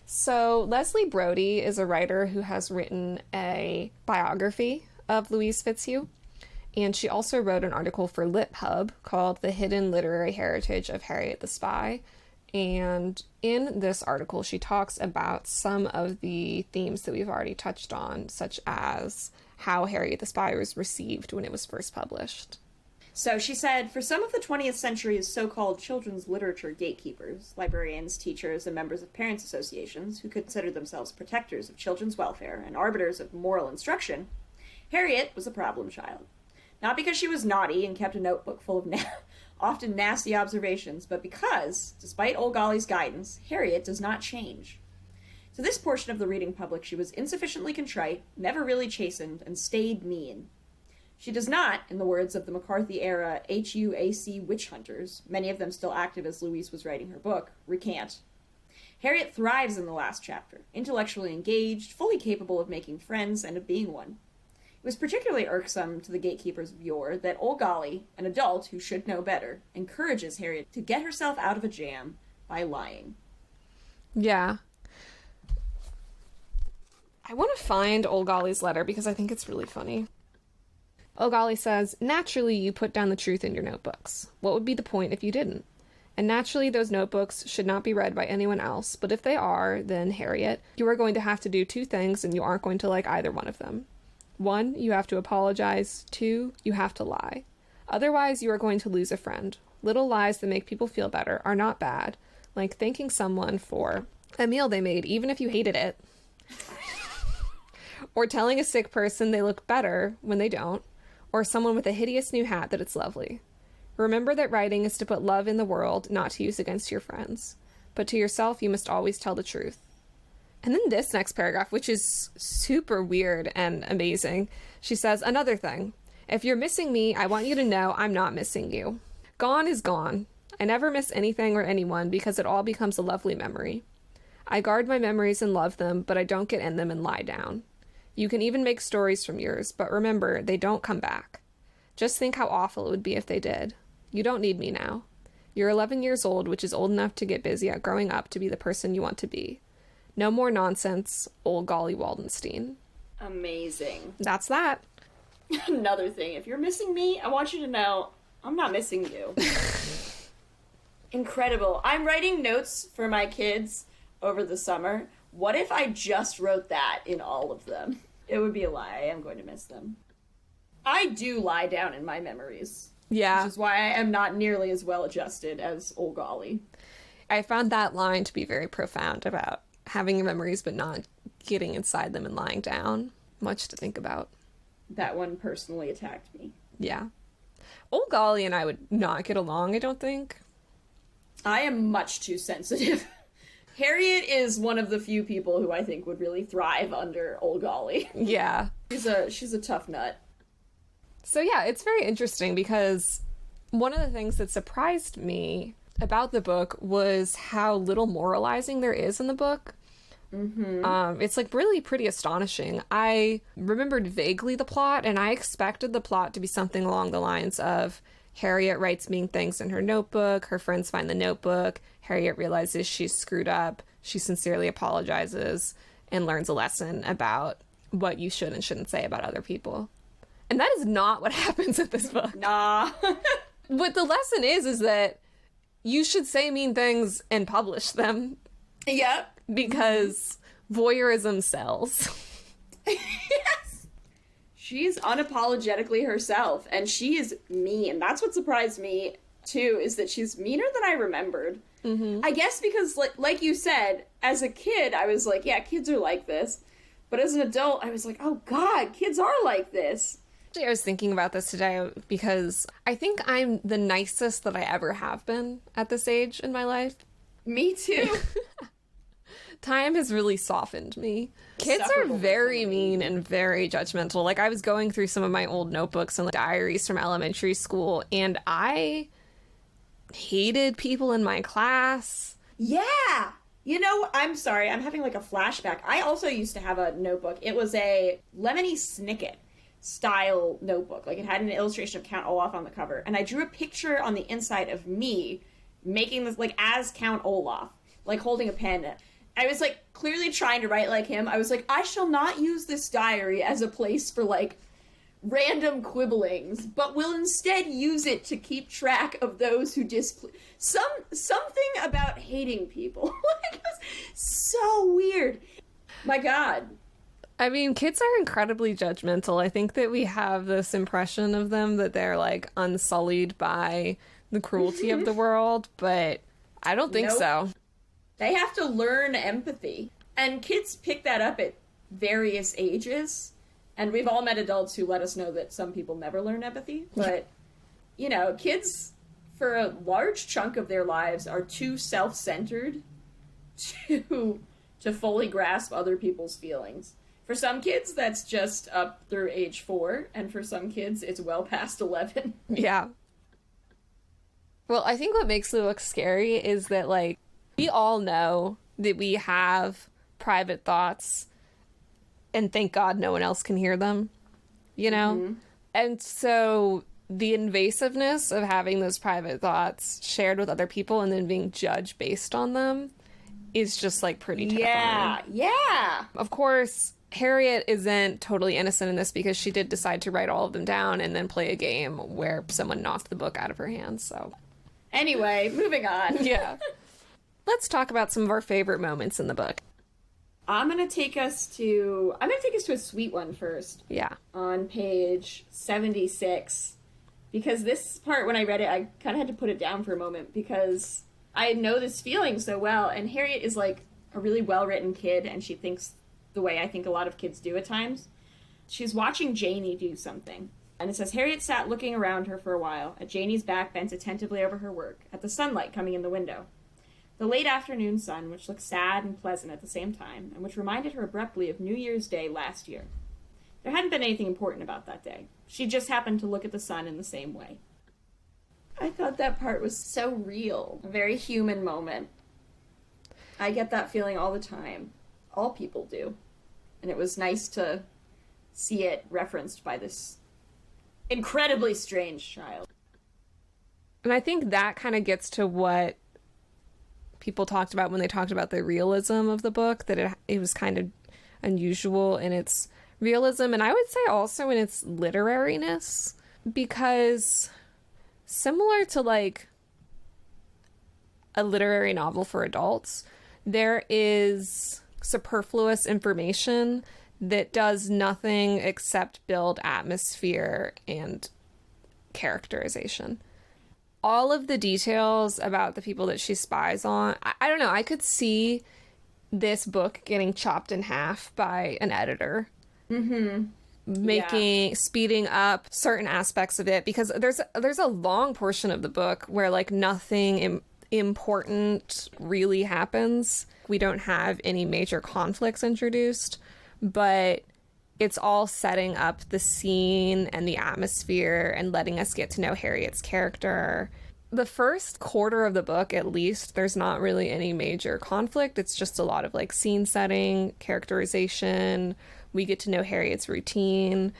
So, Leslie Brody is a writer who has written a biography of Louise Fitzhugh, and she also wrote an article for LitHub called The Hidden Literary Heritage of Harriet the Spy. And in this article, she talks about some of the themes that we've already touched on, such as how Harriet the Spy was received when it was first published. So she said, for some of the 20th century's so-called children's literature gatekeepers, librarians, teachers, and members of parents' associations who considered themselves protectors of children's welfare and arbiters of moral instruction, Harriet was a problem child. Not because she was naughty and kept a notebook full of often nasty observations, but because, despite old Golly's guidance, Harriet does not change. To this portion of the reading public, she was insufficiently contrite, never really chastened, and stayed mean. She does not, in the words of the McCarthy-era HUAC witch hunters, many of them still active as Louise was writing her book, recant. Harriet thrives in the last chapter, intellectually engaged, fully capable of making friends and of being one. It was particularly irksome to the gatekeepers of yore that old Golly, an adult who should know better, encourages Harriet to get herself out of a jam by lying. Yeah. I want to find old Golly's letter because I think it's really funny. Old Golly says, naturally you put down the truth in your notebooks. What would be the point if you didn't? And naturally those notebooks should not be read by anyone else, but if they are, then, Harriet, you are going to have to do 2 things and you aren't going to like either one of them. 1, you have to apologize. 2, you have to lie. Otherwise, you are going to lose a friend. Little lies that make people feel better are not bad, like thanking someone for a meal they made, even if you hated it. Or telling a sick person they look better when they don't. Or someone with a hideous new hat that it's lovely. Remember that writing is to put love in the world, not to use against your friends. But to yourself, you must always tell the truth. And then this next paragraph, which is super weird and amazing, she says, another thing. If you're missing me, I want you to know I'm not missing you. Gone is gone. I never miss anything or anyone because it all becomes a lovely memory. I guard my memories and love them, but I don't get in them and lie down. You can even make stories from yours, but remember, they don't come back. Just think how awful it would be if they did. You don't need me now. You're 11 years old, which is old enough to get busy at growing up to be the person you want to be. No more nonsense, old Golly Waldenstein. Amazing. That's that. Another thing, if you're missing me, I want you to know I'm not missing you. Incredible. I'm writing notes for my kids over the summer. What if I just wrote that in all of them? It would be a lie. I am going to miss them. I do lie down in my memories. Yeah. Which is why I am not nearly as well adjusted as old Golly. I found that line to be very profound about having memories but not getting inside them and lying down. Much to think about. That one personally attacked me. Yeah. Old Golly and I would not get along, I don't think. I am much too sensitive. Harriet is one of the few people who I think would really thrive under old Golly. Yeah. She's a tough nut. So yeah, it's very interesting because one of the things that surprised me about the book was how little moralizing there is in the book. Mm-hmm. It's like really pretty astonishing. I remembered vaguely the plot, and I expected the plot to be something along the lines of Harriet writes mean things in her notebook, her friends find the notebook, Harriet realizes she's screwed up, she sincerely apologizes, and learns a lesson about what you should and shouldn't say about other people. And that is not what happens in this book. Nah. What the lesson is that you should say mean things and publish them. Yep. Because voyeurism sells. Yes. She's unapologetically herself, and she is mean. That's what surprised me, too, is that she's meaner than I remembered. Mm-hmm. I guess because, like you said, as a kid, I was like, yeah, kids are like this. But as an adult, I was like, oh God, kids are like this. I was thinking about this today because I think I'm the nicest that I ever have been at this age in my life. Me too. Time has really softened me. Kids are very mean and very judgmental. Like, I was going through some of my old notebooks and diaries from elementary school, and I hated people in my class. Yeah. You know, I'm sorry, I'm having like a flashback. I also used to have a notebook. It was a Lemony Snicket style notebook. Like, it had an illustration of Count Olaf on the cover. And I drew a picture on the inside of me making this, like, as Count Olaf, like, holding a pen. I was, like, clearly trying to write like him. I was like, I shall not use this diary as a place for, like, random quibblings, but will instead use it to keep track of those who something about hating people. Like, it was so weird. My God. I mean, kids are incredibly judgmental. I think that we have this impression of them that they're, like, unsullied by the cruelty of the world, but I don't think so. They have to learn empathy. And kids pick that up at various ages. And we've all met adults who let us know that some people never learn empathy. But, you know, kids, for a large chunk of their lives, are too self-centered to fully grasp other people's feelings. For some kids, that's just up through age 4. And for some kids, it's well past 11. Yeah. Well, I think what makes the book scary is that, like, we all know that we have private thoughts, and thank God no one else can hear them, you know? Mm-hmm. And so the invasiveness of having those private thoughts shared with other people and then being judged based on them is just, like, pretty terrifying. Yeah. Of course, Harriet isn't totally innocent in this because she did decide to write all of them down and then play a game where someone knocked the book out of her hands, so. Anyway, moving on. Yeah. Let's talk about some of our favorite moments in the book. I'm going to take us to a sweet one first. Yeah. On page 76. Because this part, when I read it, I kind of had to put it down for a moment because I know this feeling so well. And Harriet is, like, a really well-written kid, and she thinks the way I think a lot of kids do at times. She's watching Janie do something. And it says, Harriet sat looking around her for a while, at Janie's back bent attentively over her work, at the sunlight coming in the window. The late afternoon sun, which looked sad and pleasant at the same time, and which reminded her abruptly of New Year's Day last year. There hadn't been anything important about that day. She just happened to look at the sun in the same way. I thought that part was so real. A very human moment. I get that feeling all the time. All people do. And it was nice to see it referenced by this incredibly strange child. And I think that kind of gets to what people talked about when they talked about the realism of the book, that it was kind of unusual in its realism, and I would say also in its literariness, because similar to, like, a literary novel for adults, there is superfluous information that does nothing except build atmosphere and characterization. All of the details about the people that she spies on, I don't know, I could see this book getting chopped in half by an editor. Speeding up certain aspects of it, because there's a long portion of the book where like nothing important really happens. We don't have any major conflicts introduced, but it's all setting up the scene and the atmosphere and letting us get to know Harriet's character. The first quarter of the book, at least, there's not really any major conflict. It's just a lot of like scene setting, characterization. We get to know Harriet's routine.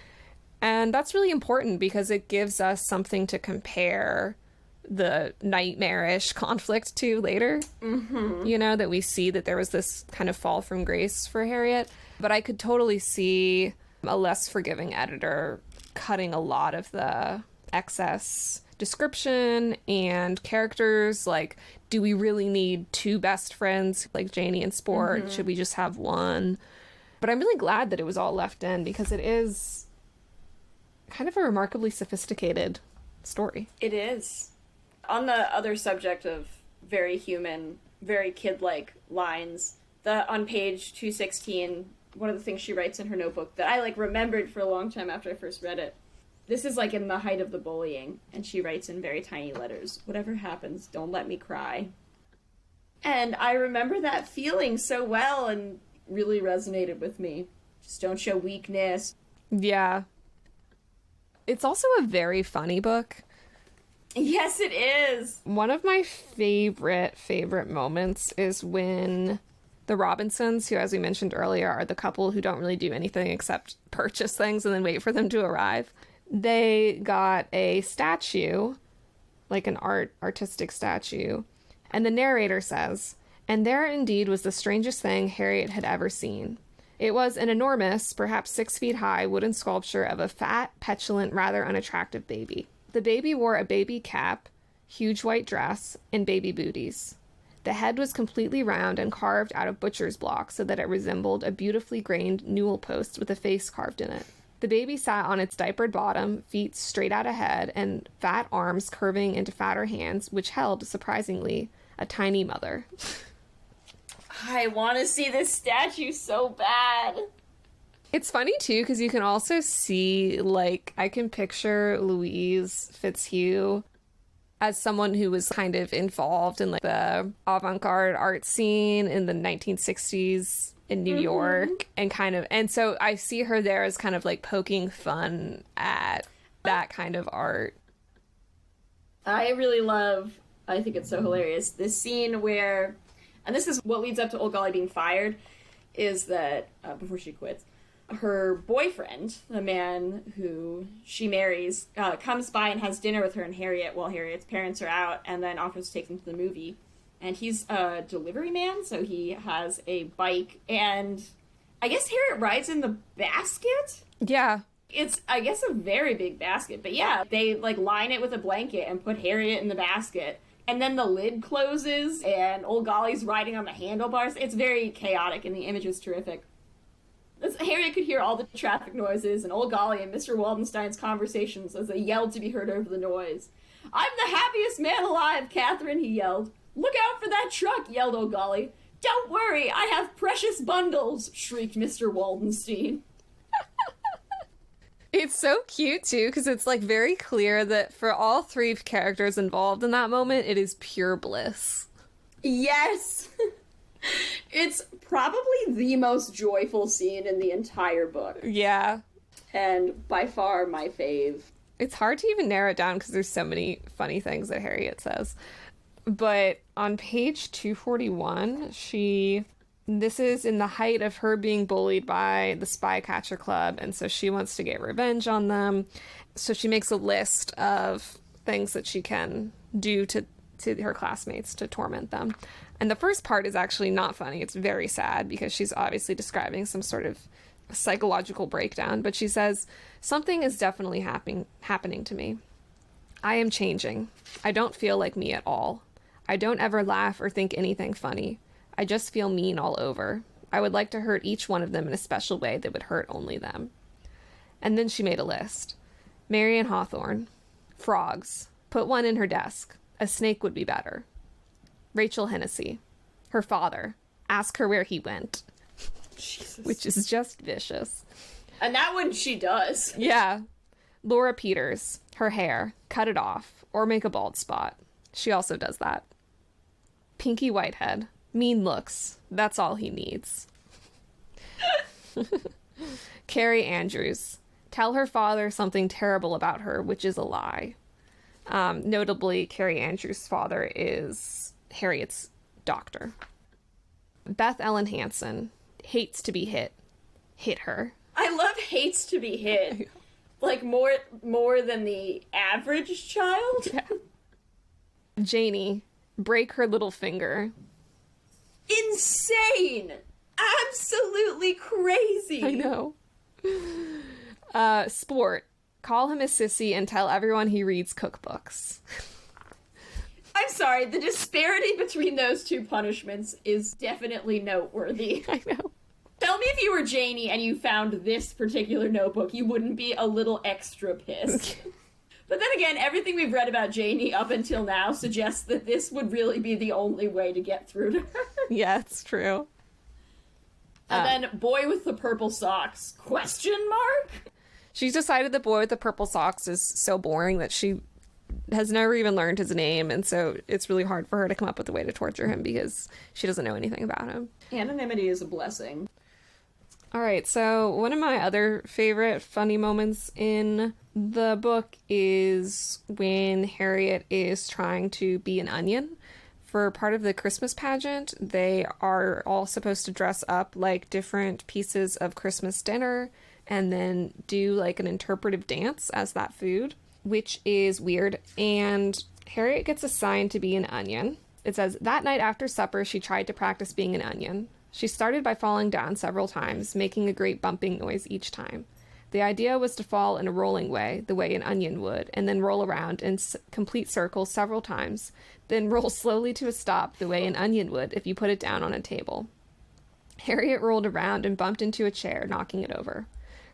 And that's really important because it gives us something to compare the nightmarish conflict to later. You know, that we see that there was this kind of fall from grace for Harriet. But I could totally see a less forgiving editor cutting a lot of the excess description and characters. Like, do we really need two best friends like Janie and Sport? Should we just have one? But I'm really glad that it was all left in, because it is kind of a remarkably sophisticated story. It is. On the other subject of very human, very kid-like lines, on page 216, one of the things she writes in her notebook that I like remembered for a long time after I first read it. This is like in the height of the bullying, and she writes in very tiny letters, "Whatever happens, don't let me cry." And I remember that feeling so well and really resonated with me. Just don't show weakness. Yeah. It's also a very funny book. Yes, it is. One of my favorite moments is when the Robinsons, who, as we mentioned earlier, are the couple who don't really do anything except purchase things and then wait for them to arrive. They got a statue, like an artistic statue, and the narrator says, "And there indeed was the strangest thing Harriet had ever seen. It was an enormous, perhaps 6 feet high, wooden sculpture of a fat, petulant, rather unattractive baby. The baby wore a baby cap, huge white dress, and baby booties. The head was completely round and carved out of butcher's block so that it resembled a beautifully grained newel post with a face carved in it. The baby sat on its diapered bottom, feet straight out ahead, and fat arms curving into fatter hands, which held, surprisingly, a tiny mother." I want to see this statue so bad. It's funny, too, because you can also see, like, I can picture Louise Fitzhugh as someone who was kind of involved in, like, the avant-garde art scene in the 1960s in New York, and so I see her there as kind of, like, poking fun at that kind of art. I think it's so hilarious, this scene where, and this is what leads up to old Golly being fired, is that, before she quits, her boyfriend, the man who she marries, comes by and has dinner with her and Harriet while Harriet's parents are out, and then offers to take them to the movie. And he's a delivery man, so he has a bike, and I guess Harriet rides in the basket? Yeah. It's, I guess, a very big basket, but yeah, they, like, line it with a blanket and put Harriet in the basket. And then the lid closes, and old Golly's riding on the handlebars. It's very chaotic, and the image is terrific. Harriet could hear all the traffic noises, and old Golly and Mr. Waldenstein's conversations as they yelled to be heard over the noise. "I'm the happiest man alive, Catherine," he yelled. "Look out for that truck," yelled old Golly. "Don't worry, I have precious bundles," shrieked Mr. Waldenstein. It's so cute, too, because it's, like, very clear that for all three characters involved in that moment, it is pure bliss. Yes! It's probably the most joyful scene in the entire book. Yeah. And by far my fave. It's hard to even narrow it down because there's so many funny things that Harriet says. But on page 241, this is in the height of her being bullied by the Spy Catcher Club, and so she wants to get revenge on them. So she makes a list of things that she can do to her classmates to torment them. And the first part is actually not funny. It's very sad because she's obviously describing some sort of psychological breakdown. But she says, "Something is definitely happening to me. I am changing. I don't feel like me at all. I don't ever laugh or think anything funny. I just feel mean all over. I would like to hurt each one of them in a special way that would hurt only them. And then she made a list. Marion Hawthorne. Frogs. Put one in her desk. A snake would be better. Rachel Hennessy. Her father. Ask her where he went. Jesus. Which is just vicious. And that one she does. Yeah. Laura Peters. Her hair. Cut it off. Or make a bald spot. She also does that. Pinky Whitehead. Mean looks. That's all he needs. Carrie Andrews. Tell her father something terrible about her, which is a lie. Notably, Carrie Andrews' father is Harriet's doctor. Beth Ellen Hansen. Hates to be hit. Hit her. I love hates to be hit. Like, more than the average child? Yeah. Janie. Break her little finger. Insane! Absolutely crazy! I know. Sport. Call him a sissy and tell everyone he reads cookbooks. I'm sorry, the disparity between those two punishments is definitely noteworthy. I know. Tell me if you were Janie and you found this particular notebook, you wouldn't be a little extra pissed. But then again, everything we've read about Janie up until now suggests that this would really be the only way to get through to her. Yeah, it's true. And then, boy with the purple socks, question mark? She's decided the boy with the purple socks is so boring that she has never even learned his name, and so it's really hard for her to come up with a way to torture him because she doesn't know anything about him. Anonymity is a blessing. All right, so one of my other favorite funny moments in the book is when Harriet is trying to be an onion. For part of the Christmas pageant, they are all supposed to dress up like different pieces of Christmas dinner and then do like an interpretive dance as that food, which is weird. And Harriet gets assigned to be an onion. It says, that night after supper, she tried to practice being an onion. She started by falling down several times, making a great bumping noise each time. The idea was to fall in a rolling way, the way an onion would, and then roll around in complete circles several times, then roll slowly to a stop, the way an onion would if you put it down on a table. Harriet rolled around and bumped into a chair, knocking it over.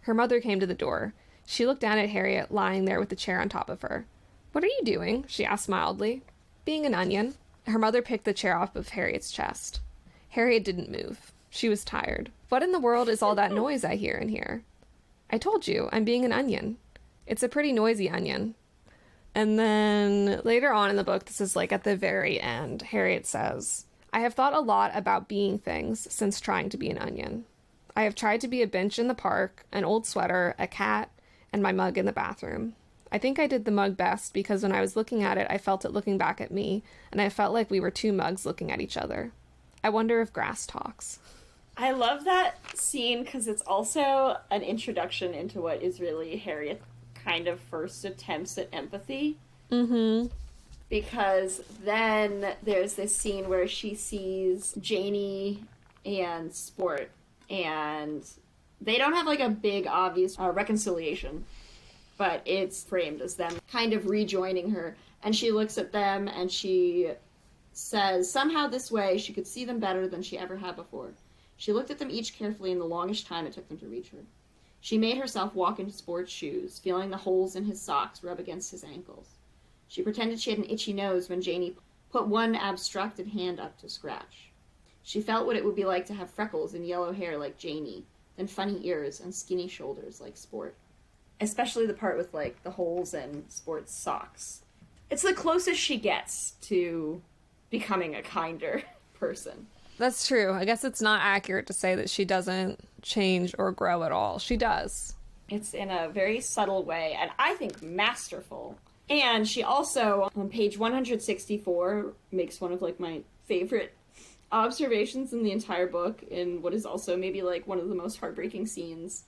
Her mother came to the door. She looked down at Harriet, lying there with the chair on top of her. What are you doing? She asked mildly. Being an onion. Her mother picked the chair off of Harriet's chest. Harriet didn't move. She was tired. What in the world is all that noise I hear in here? I told you, I'm being an onion. It's a pretty noisy onion. And then later on in the book, this is like at the very end, Harriet says, I have thought a lot about being things since trying to be an onion. I have tried to be a bench in the park, an old sweater, a cat, and my mug in the bathroom. I think I did the mug best because when I was looking at it, I felt it looking back at me, and I felt like we were two mugs looking at each other. I wonder if grass talks. I love that scene because it's also an introduction into what is really Harriet's kind of first attempts at empathy. Mm-hmm. Because then there's this scene where she sees Janie and Sport, and they don't have like a big obvious reconciliation, but it's framed as them kind of rejoining her, and she looks at them and she says somehow this way she could see them better than she ever had before. She looked at them each carefully in the longish time it took them to reach her. She made herself walk into Sport's shoes, feeling the holes in his socks rub against his ankles. She pretended she had an itchy nose when Janie put one abstracted hand up to scratch. She felt what it would be like to have freckles and yellow hair like Janie, then funny ears and skinny shoulders like Sport. Especially the part with, like, the holes in Sport's socks. It's the closest she gets to becoming a kinder person. That's true. I guess it's not accurate to say that she doesn't change or grow at all. She does. It's in a very subtle way, and I think masterful. And she also, on page 164, makes one of, like, my favorite observations in the entire book, in what is also maybe, like, one of the most heartbreaking scenes.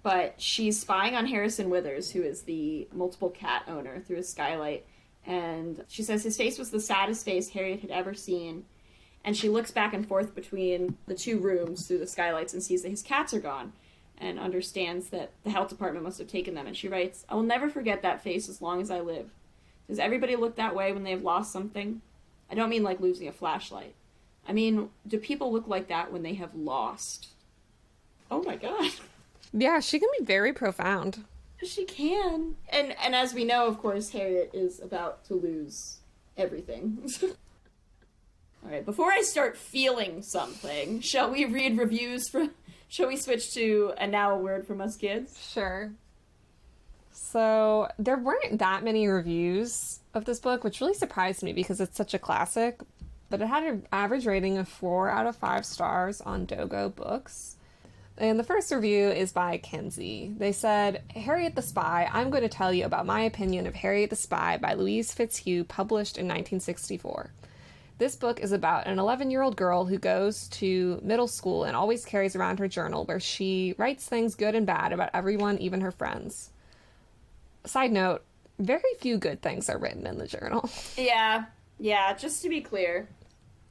But she's spying on Harrison Withers, who is the multiple cat owner, through a skylight. And she says his face was the saddest face Harriet had ever seen. And she looks back and forth between the two rooms through the skylights and sees that his cats are gone, and understands that the health department must have taken them. And she writes, I will never forget that face as long as I live. Does everybody look that way when they have lost something? I don't mean like losing a flashlight. I mean, do people look like that when they have lost? Oh my god. Yeah, she can be very profound. She can. And as we know, of course, Harriet is about to lose everything. Alright, before I start feeling something, shall we read reviews for... Shall we switch to a now a word from us kids? Sure. So, there weren't that many reviews of this book, which really surprised me because it's such a classic. But it had an average rating of 4 out of 5 stars on Dogo Books. And the first review is by Kenzie. They said, Harriet the Spy, I'm going to tell you about my opinion of Harriet the Spy by Louise Fitzhugh, published in 1964. This book is about an 11-year-old girl who goes to middle school and always carries around her journal where she writes things good and bad about everyone, even her friends. Side note, very few good things are written in the journal. Yeah, just to be clear,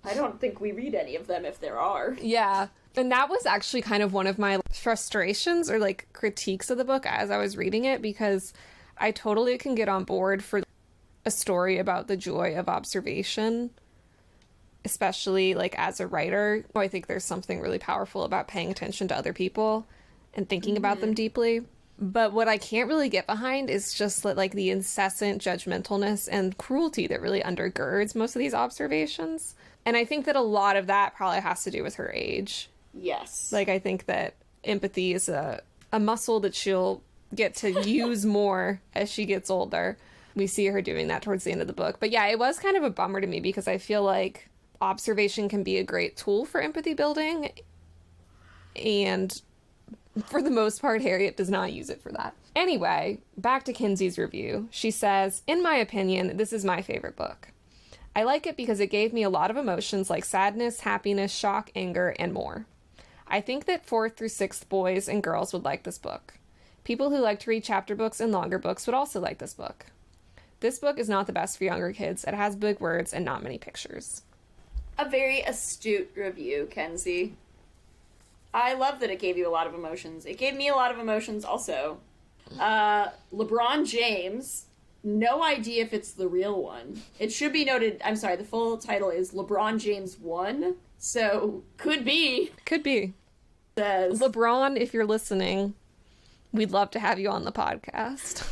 I don't think we read any of them if there are. Yeah, and that was actually kind of one of my frustrations or like critiques of the book as I was reading it, because I totally can get on board for a story about the joy of observation, especially like as a writer. I think there's something really powerful about paying attention to other people and thinking about them deeply. But what I can't really get behind is just like the incessant judgmentalness and cruelty that really undergirds most of these observations. And I think that a lot of that probably has to do with her age. Yes. Like, I think that empathy is a muscle that she'll get to use more as she gets older. We see her doing that towards the end of the book. But yeah, it was kind of a bummer to me because I feel like observation can be a great tool for empathy building. And for the most part, Harriet does not use it for that. Anyway, back to Kenzie's review. She says, in my opinion, this is my favorite book. I like it because it gave me a lot of emotions like sadness, happiness, shock, anger, and more. I think that 4th through 6th boys and girls would like this book. People who like to read chapter books and longer books would also like this book. This book is not the best for younger kids. It has big words and not many pictures. A very astute review, Kenzie. I love that it gave you a lot of emotions. It gave me a lot of emotions also. LeBron James, no idea if it's the real one. It should be noted, I'm sorry, the full title is LeBron James 1, so could be. Could be. Says, LeBron, if you're listening, we'd love to have you on the podcast.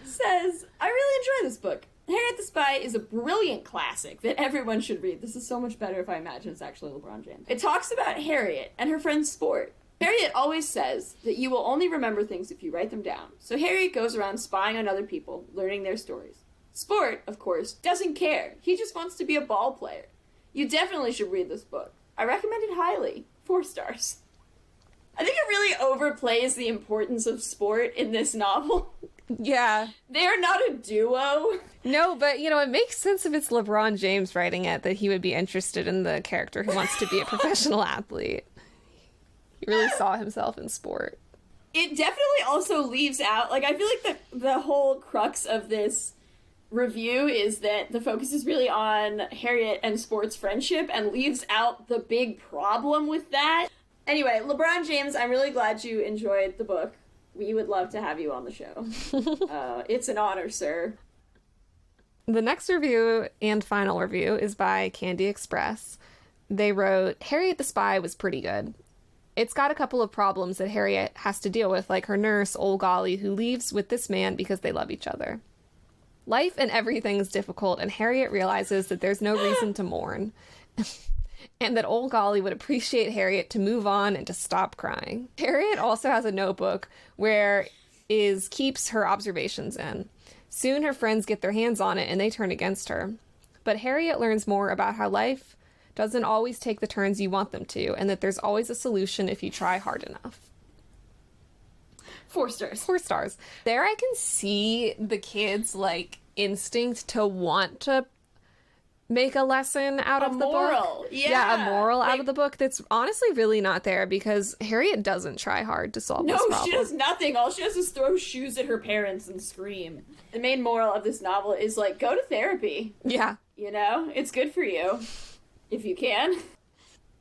Says, I really enjoy this book. Harriet the Spy is a brilliant classic that everyone should read. This is so much better if I imagine it's actually LeBron James. It talks about Harriet and her friend's sport. Harriet always says that you will only remember things if you write them down. So Harriet goes around spying on other people, learning their stories. Sport, of course, doesn't care. He just wants to be a ball player. You definitely should read this book. I recommend it highly. 4 stars. I think it really overplays the importance of sport in this novel. Yeah. They're not a duo. No, but, you know, it makes sense if it's LeBron James writing it that he would be interested in the character who wants to be a professional athlete. He really saw himself in sport. It definitely also leaves out, like, I feel like the whole crux of this review is that the focus is really on Harriet and sports friendship and leaves out the big problem with that. Anyway, LeBron James, I'm really glad you enjoyed the book. We would love to have you on the show. It's an honor, sir. The next review and final review is by Candy Express. They wrote, Harriet the Spy was pretty good. It's got a couple of problems that Harriet has to deal with, like her nurse, old Golly, who leaves with this man because they love each other. Life and everything is difficult, and Harriet realizes that there's no reason to mourn. And that old Golly would appreciate Harriet to move on and to stop crying. Harriet also has a notebook where keeps her observations in. Soon her friends get their hands on it and they turn against her. But Harriet learns more about how life doesn't always take the turns you want them to, and that there's always a solution if you try hard enough. 4 stars. 4 stars. There I can see the kids' like instinct to want to make a lesson out of the book. Yeah, a moral out of the book that's honestly really not there, because Harriet doesn't try hard to solve this problem. No, she does nothing. All she does is throw shoes at her parents and scream. The main moral of this novel is, like, go to therapy. Yeah. You know? It's good for you. If you can.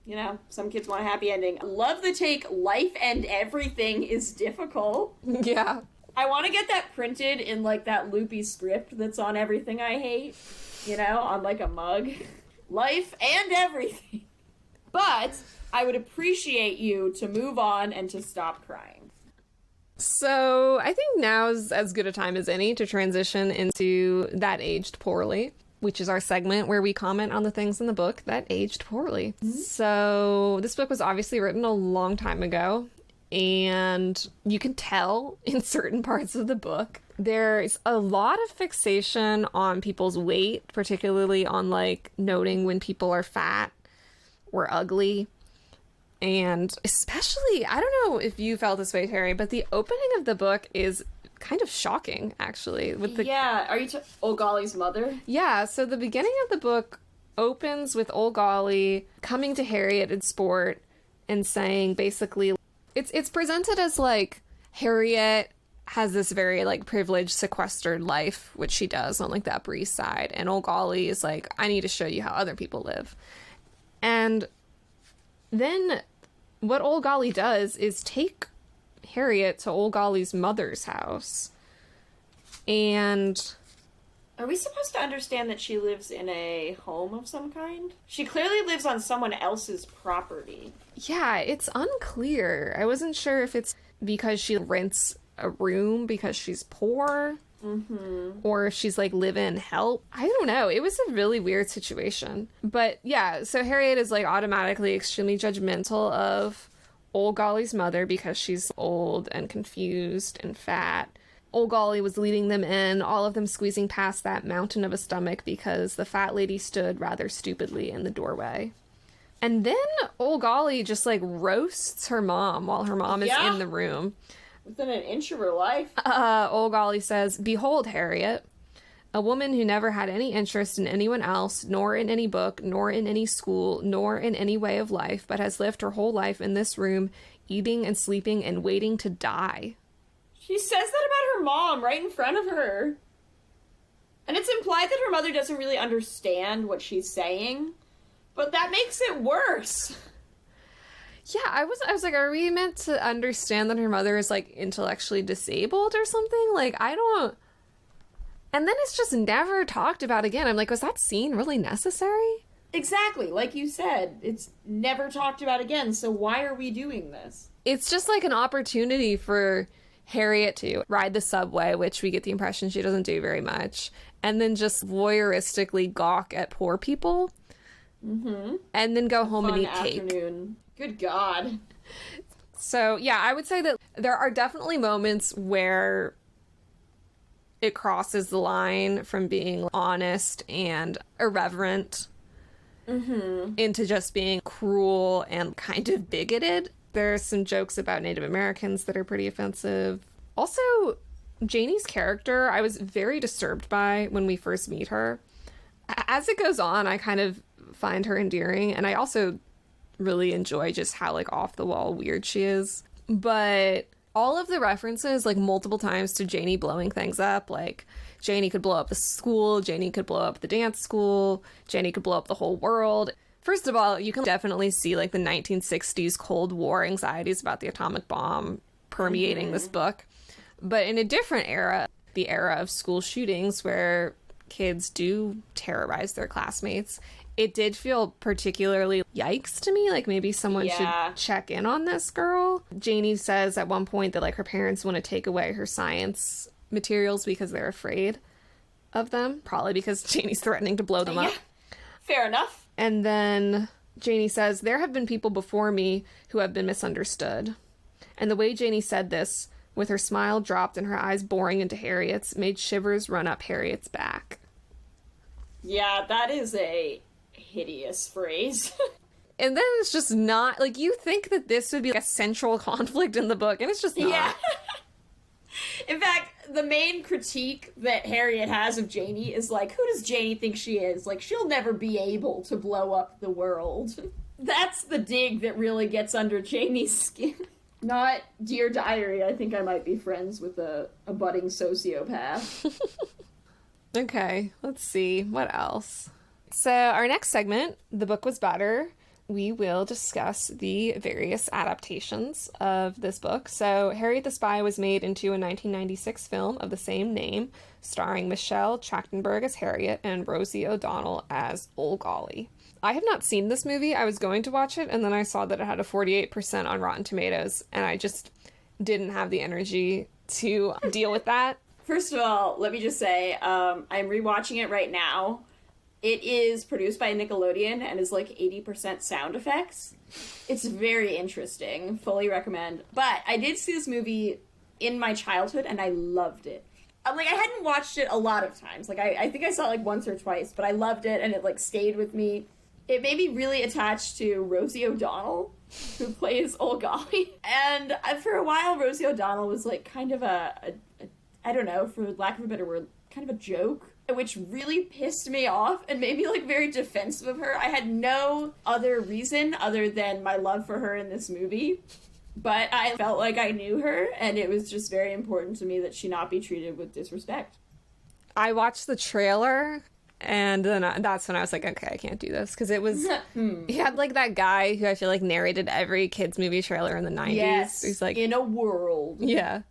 You know, some kids want a happy ending. Love the take, life and everything is difficult. Yeah. I want to get that printed in, like, that loopy script that's on Everything I Hate, you know, on, like, a mug. Life and everything. But I would appreciate you to move on and to stop crying. So I think now's as good a time as any to transition into That Aged Poorly, which is our segment where we comment on the things in the book that aged poorly. Mm-hmm. So this book was obviously written a long time ago, and you can tell in certain parts of the book there's a lot of fixation on people's weight, particularly on, like, noting when people are fat or ugly. And especially, I don't know if you felt this way, Terry, but the opening of the book is kind of shocking, actually. Yeah, are you old Golly's mother? Yeah, so the beginning of the book opens with old Golly coming to Harriet in sport and saying, basically, it's presented as, like, Harriet has this very, like, privileged, sequestered life, which she does on, like, the Upper East Side, and old Golly is like, I need to show you how other people live. And then what old Golly does is take Harriet to old Golly's mother's house. And are we supposed to understand that she lives in a home of some kind? She clearly lives on someone else's property. Yeah, it's unclear. I wasn't sure if it's because she rents a room because she's poor. Mm-hmm. Or if she's, like, live-in help. I don't know. It was a really weird situation. But yeah, so Harriet is, like, automatically extremely judgmental of old Golly's mother because she's old and confused and fat. Old Golly was leading them in, all of them squeezing past that mountain of a stomach because the fat lady stood rather stupidly in the doorway. And then old Golly just, like, roasts her mom while her mom is in the room. Within an inch of her life. Old Golly says, "Behold, Harriet, a woman who never had any interest in anyone else, nor in any book, nor in any school, nor in any way of life, but has lived her whole life in this room, eating and sleeping and waiting to die." She says that about her mom right in front of her. And it's implied that her mother doesn't really understand what she's saying, but that makes it worse. Yeah, I was like, are we meant to understand that her mother is, like, intellectually disabled or something? Like, I don't... And then it's just never talked about again. I'm like, was that scene really necessary? Exactly, like you said, it's never talked about again, so why are we doing this? It's just, like, an opportunity for Harriet to ride the subway, which we get the impression she doesn't do very much, and then just voyeuristically gawk at poor people, and then go home and eat cake. Good God. So, yeah, I would say that there are definitely moments where it crosses the line from being honest and irreverent into just being cruel and kind of bigoted. There's some jokes about Native Americans that are pretty offensive. Also, Janie's character, I was very disturbed by when we first meet her. As it goes on, I kind of find her endearing, and I also really enjoy just how, like, off the wall weird she is. But all of the references, like, multiple times to Janie blowing things up, like, Janie could blow up the school, Janie could blow up the dance school, Janie could blow up the whole world. First of all, you can definitely see, like, the 1960s Cold War anxieties about the atomic bomb permeating this book. But in a different era, the era of school shootings where kids do terrorize their classmates, it did feel particularly yikes to me. Like, maybe someone should check in on this girl. Janie says at one point that, like, her parents want to take away her science materials because they're afraid of them. Probably because Janie's threatening to blow them up. Fair enough. And then Janie says, "There have been people before me who have been misunderstood." And the way Janie said this, with her smile dropped and her eyes boring into Harriet's, made shivers run up Harriet's back. Yeah, that is a hideous phrase. And then it's just not, like, you think that this would be, like, a central conflict in the book, and it's just not. Yeah. In fact, the main critique that Harriet has of Janie is, like, who does Janie think she is? Like, she'll never be able to blow up the world. That's the dig that really gets under Janie's skin. Not, Dear Diary, I think I might be friends with a budding sociopath. Okay, let's see. What else? So our next segment, The Book Was Better. we will discuss the various adaptations of this book. So, Harriet the Spy was made into a 1996 film of the same name, starring Michelle Trachtenberg as Harriet and Rosie O'Donnell as Old Golly. I have not seen this movie. I was going to watch it, and then I saw that it had a 48% on Rotten Tomatoes, and I just didn't have the energy to deal with that. First of all, let me just say, I'm rewatching it right now. It is produced by Nickelodeon and is like 80% sound effects. It's very interesting. Fully recommend. But I did see this movie in my childhood, and I loved it. I hadn't watched it a lot of times. I think I saw it once or twice, but I loved it, and it stayed with me. It made me really attached to Rosie O'Donnell, who plays Old Golly. And for a while, Rosie O'Donnell was kind of a I don't know, for lack of a better word, kind of a joke, which really pissed me off and made me very defensive of her. I had no other reason other than my love for her in this movie, but I felt like I knew her, and it was just very important to me that she not be treated with disrespect. I watched the trailer, and then that's when I was like, okay, I can't do this, because it was, he had that guy who I feel narrated every kids movie trailer in the 90s. Yes, he's in a world. Yeah.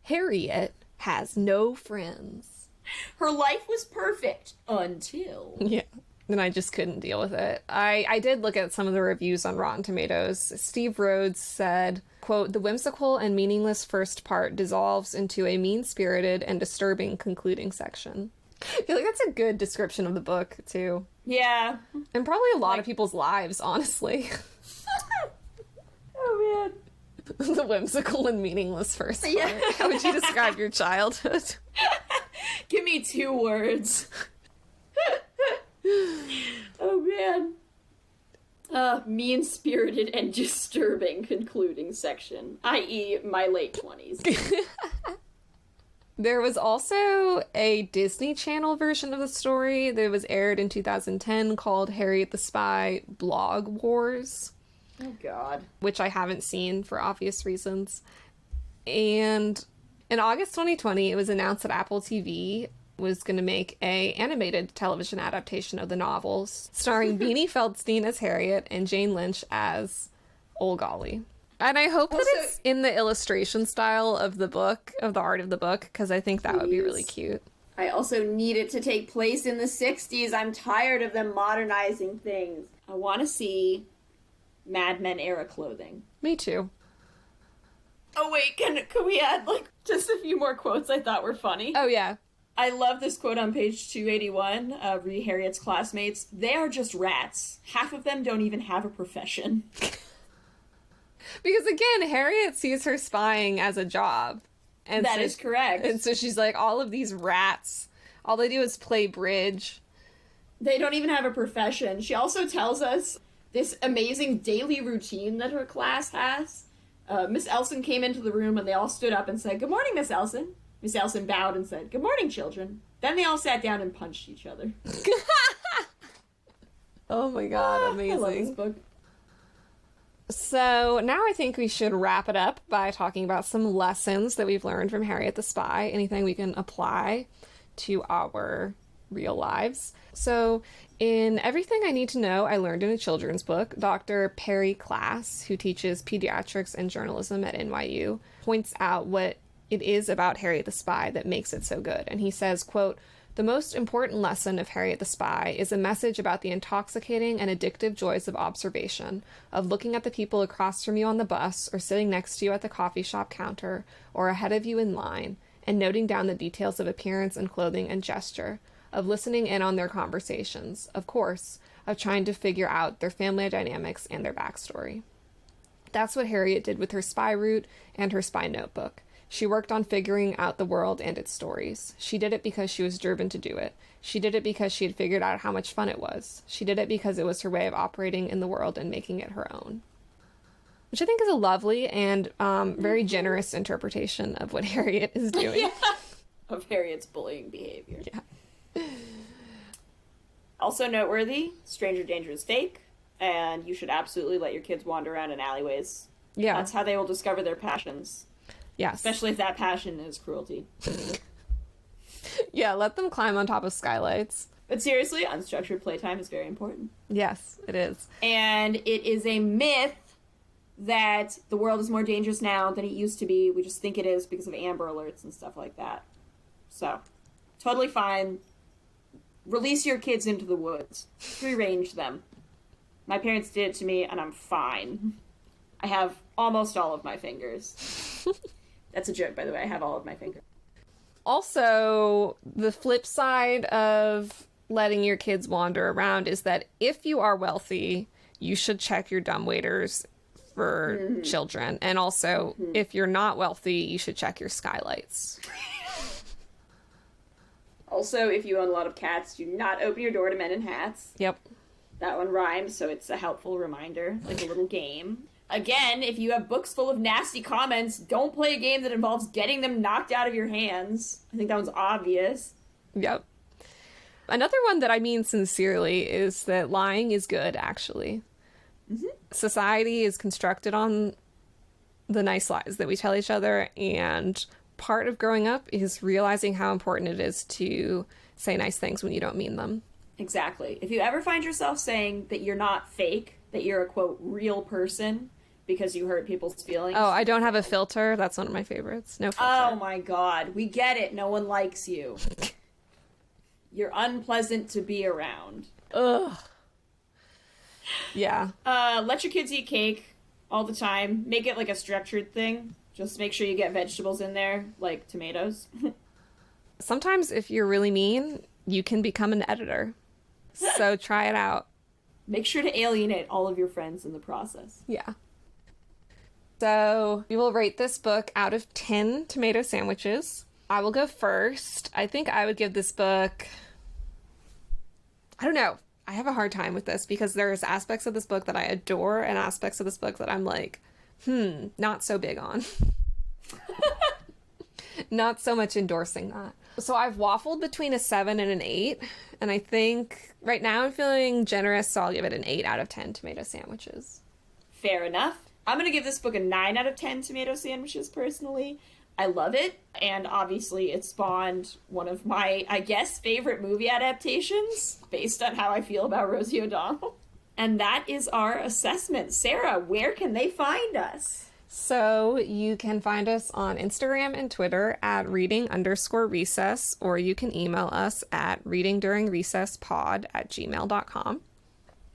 Harriet has no friends. Her life was perfect until... Yeah. And I just couldn't deal with it. I did look at some of the reviews on Rotten Tomatoes. Steve Rhodes said, quote, "The whimsical and meaningless first part dissolves into a mean-spirited and disturbing concluding section." I feel that's a good description of the book, too. Yeah. And probably a lot of people's lives, honestly. Oh, man. The whimsical and meaningless first part. Yeah. How would you describe your childhood? Give me 2 words. Oh, man. Mean-spirited and disturbing concluding section, i.e. my late 20s. There was also a Disney Channel version of the story that was aired in 2010 called Harriet the Spy Blog Wars. Oh, God. Which I haven't seen for obvious reasons. And in August 2020, it was announced that Apple TV was going to make a animated television adaptation of the novels, starring Beanie Feldstein as Harriet and Jane Lynch as Old Golly. And I hope that it's in the illustration style of the book, of the art of the book, because I think that would be really cute. I also need it to take place in the 60s. I'm tired of them modernizing things. I want to see Mad Men era clothing. Me too. Oh wait, can we add just a few more quotes I thought were funny? Oh yeah. I love this quote on page 281 of Harriet's classmates. "They are just rats. Half of them don't even have a profession." Because again, Harriet sees her spying as a job. And that is correct. And so she's like, all of these rats, all they do is play bridge. They don't even have a profession. She also tells us this amazing daily routine that her class has. Miss Elson came into the room and they all stood up and said, "Good morning, Miss Elson." Miss Elson bowed and said, "Good morning, children." Then they all sat down and punched each other. Oh my god, amazing. I love this book. So now I think we should wrap it up by talking about some lessons that we've learned from Harriet the Spy, anything we can apply to our real lives. So in Everything I Need to Know, I Learned in a Children's Book, Dr. Perry Class, who teaches pediatrics and journalism at NYU, points out what it is about Harriet the Spy that makes it so good. And he says, quote, "The most important lesson of Harriet the Spy is a message about the intoxicating and addictive joys of observation, of looking at the people across from you on the bus, or sitting next to you at the coffee shop counter, or ahead of you in line, and noting down the details of appearance and clothing and gesture, of listening in on their conversations, of course, of trying to figure out their family dynamics and their backstory." That's what Harriet did with her spy route and her spy notebook. She worked on figuring out the world and its stories. She did it because she was driven to do it. She did it because she had figured out how much fun it was. She did it because it was her way of operating in the world and making it her own. Which I think is a lovely and very generous interpretation of what Harriet is doing. Yeah. Of Harriet's bullying behavior. Yeah. Also noteworthy, stranger danger is fake, and you should absolutely let your kids wander around in alleyways. Yeah. That's how they will discover their passions. Yes. Especially if that passion is cruelty. Yeah, let them climb on top of skylights. But seriously, unstructured playtime is very important. Yes, it is. And it is a myth that the world is more dangerous now than it used to be. We just think it is because of Amber Alerts and stuff like that. So, totally fine. Release your kids into the woods. Free range them. My parents did it to me, and I'm fine. I have almost all of my fingers. That's a joke, by the way. I have all of my fingers. Also, the flip side of letting your kids wander around is that if you are wealthy, you should check your dumbwaiters for children. And also, if you're not wealthy, you should check your skylights. Also, if you own a lot of cats, do not open your door to men in hats. Yep. That one rhymes, so it's a helpful reminder, like a little game. Again, if you have books full of nasty comments, don't play a game that involves getting them knocked out of your hands. I think that one's obvious. Yep. Another one that I mean sincerely is that lying is good, actually. Mm-hmm. Society is constructed on the nice lies that we tell each other, and part of growing up is realizing how important it is to say nice things when you don't mean them. Exactly. If you ever find yourself saying that you're not fake, that you're a, quote, real person because you hurt people's feelings. Oh, I don't have a filter. That's one of my favorites. No filter. Oh my god. We get it. No one likes you. You're unpleasant to be around. Ugh. Yeah. Let your kids eat cake all the time. Make it like a structured thing. Just make sure you get vegetables in there, like tomatoes. Sometimes if you're really mean, you can become an editor. So try it out. Make sure to alienate all of your friends in the process. Yeah. So we will rate this book out of 10 tomato sandwiches. I will go first. I think I would give this book... I don't know. I have a hard time with this because there's aspects of this book that I adore and aspects of this book that I'm like, not so big on. Not so much endorsing that. So I've waffled between a 7 and an 8. And I think right now I'm feeling generous, so I'll give it an 8 out of 10 tomato sandwiches. Fair enough. I'm going to give this book a 9 out of 10 tomato sandwiches, personally. I love it. And obviously it spawned one of my, I guess, favorite movie adaptations based on how I feel about Rosie O'Donnell. And that is our assessment. Sarah, where can they find us? So you can find us on Instagram and Twitter at reading_recess, or you can email us at readingduringrecesspod@gmail.com.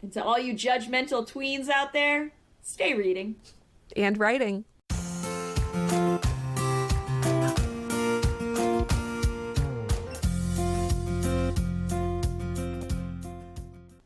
And to all you judgmental tweens out there, stay reading. And writing.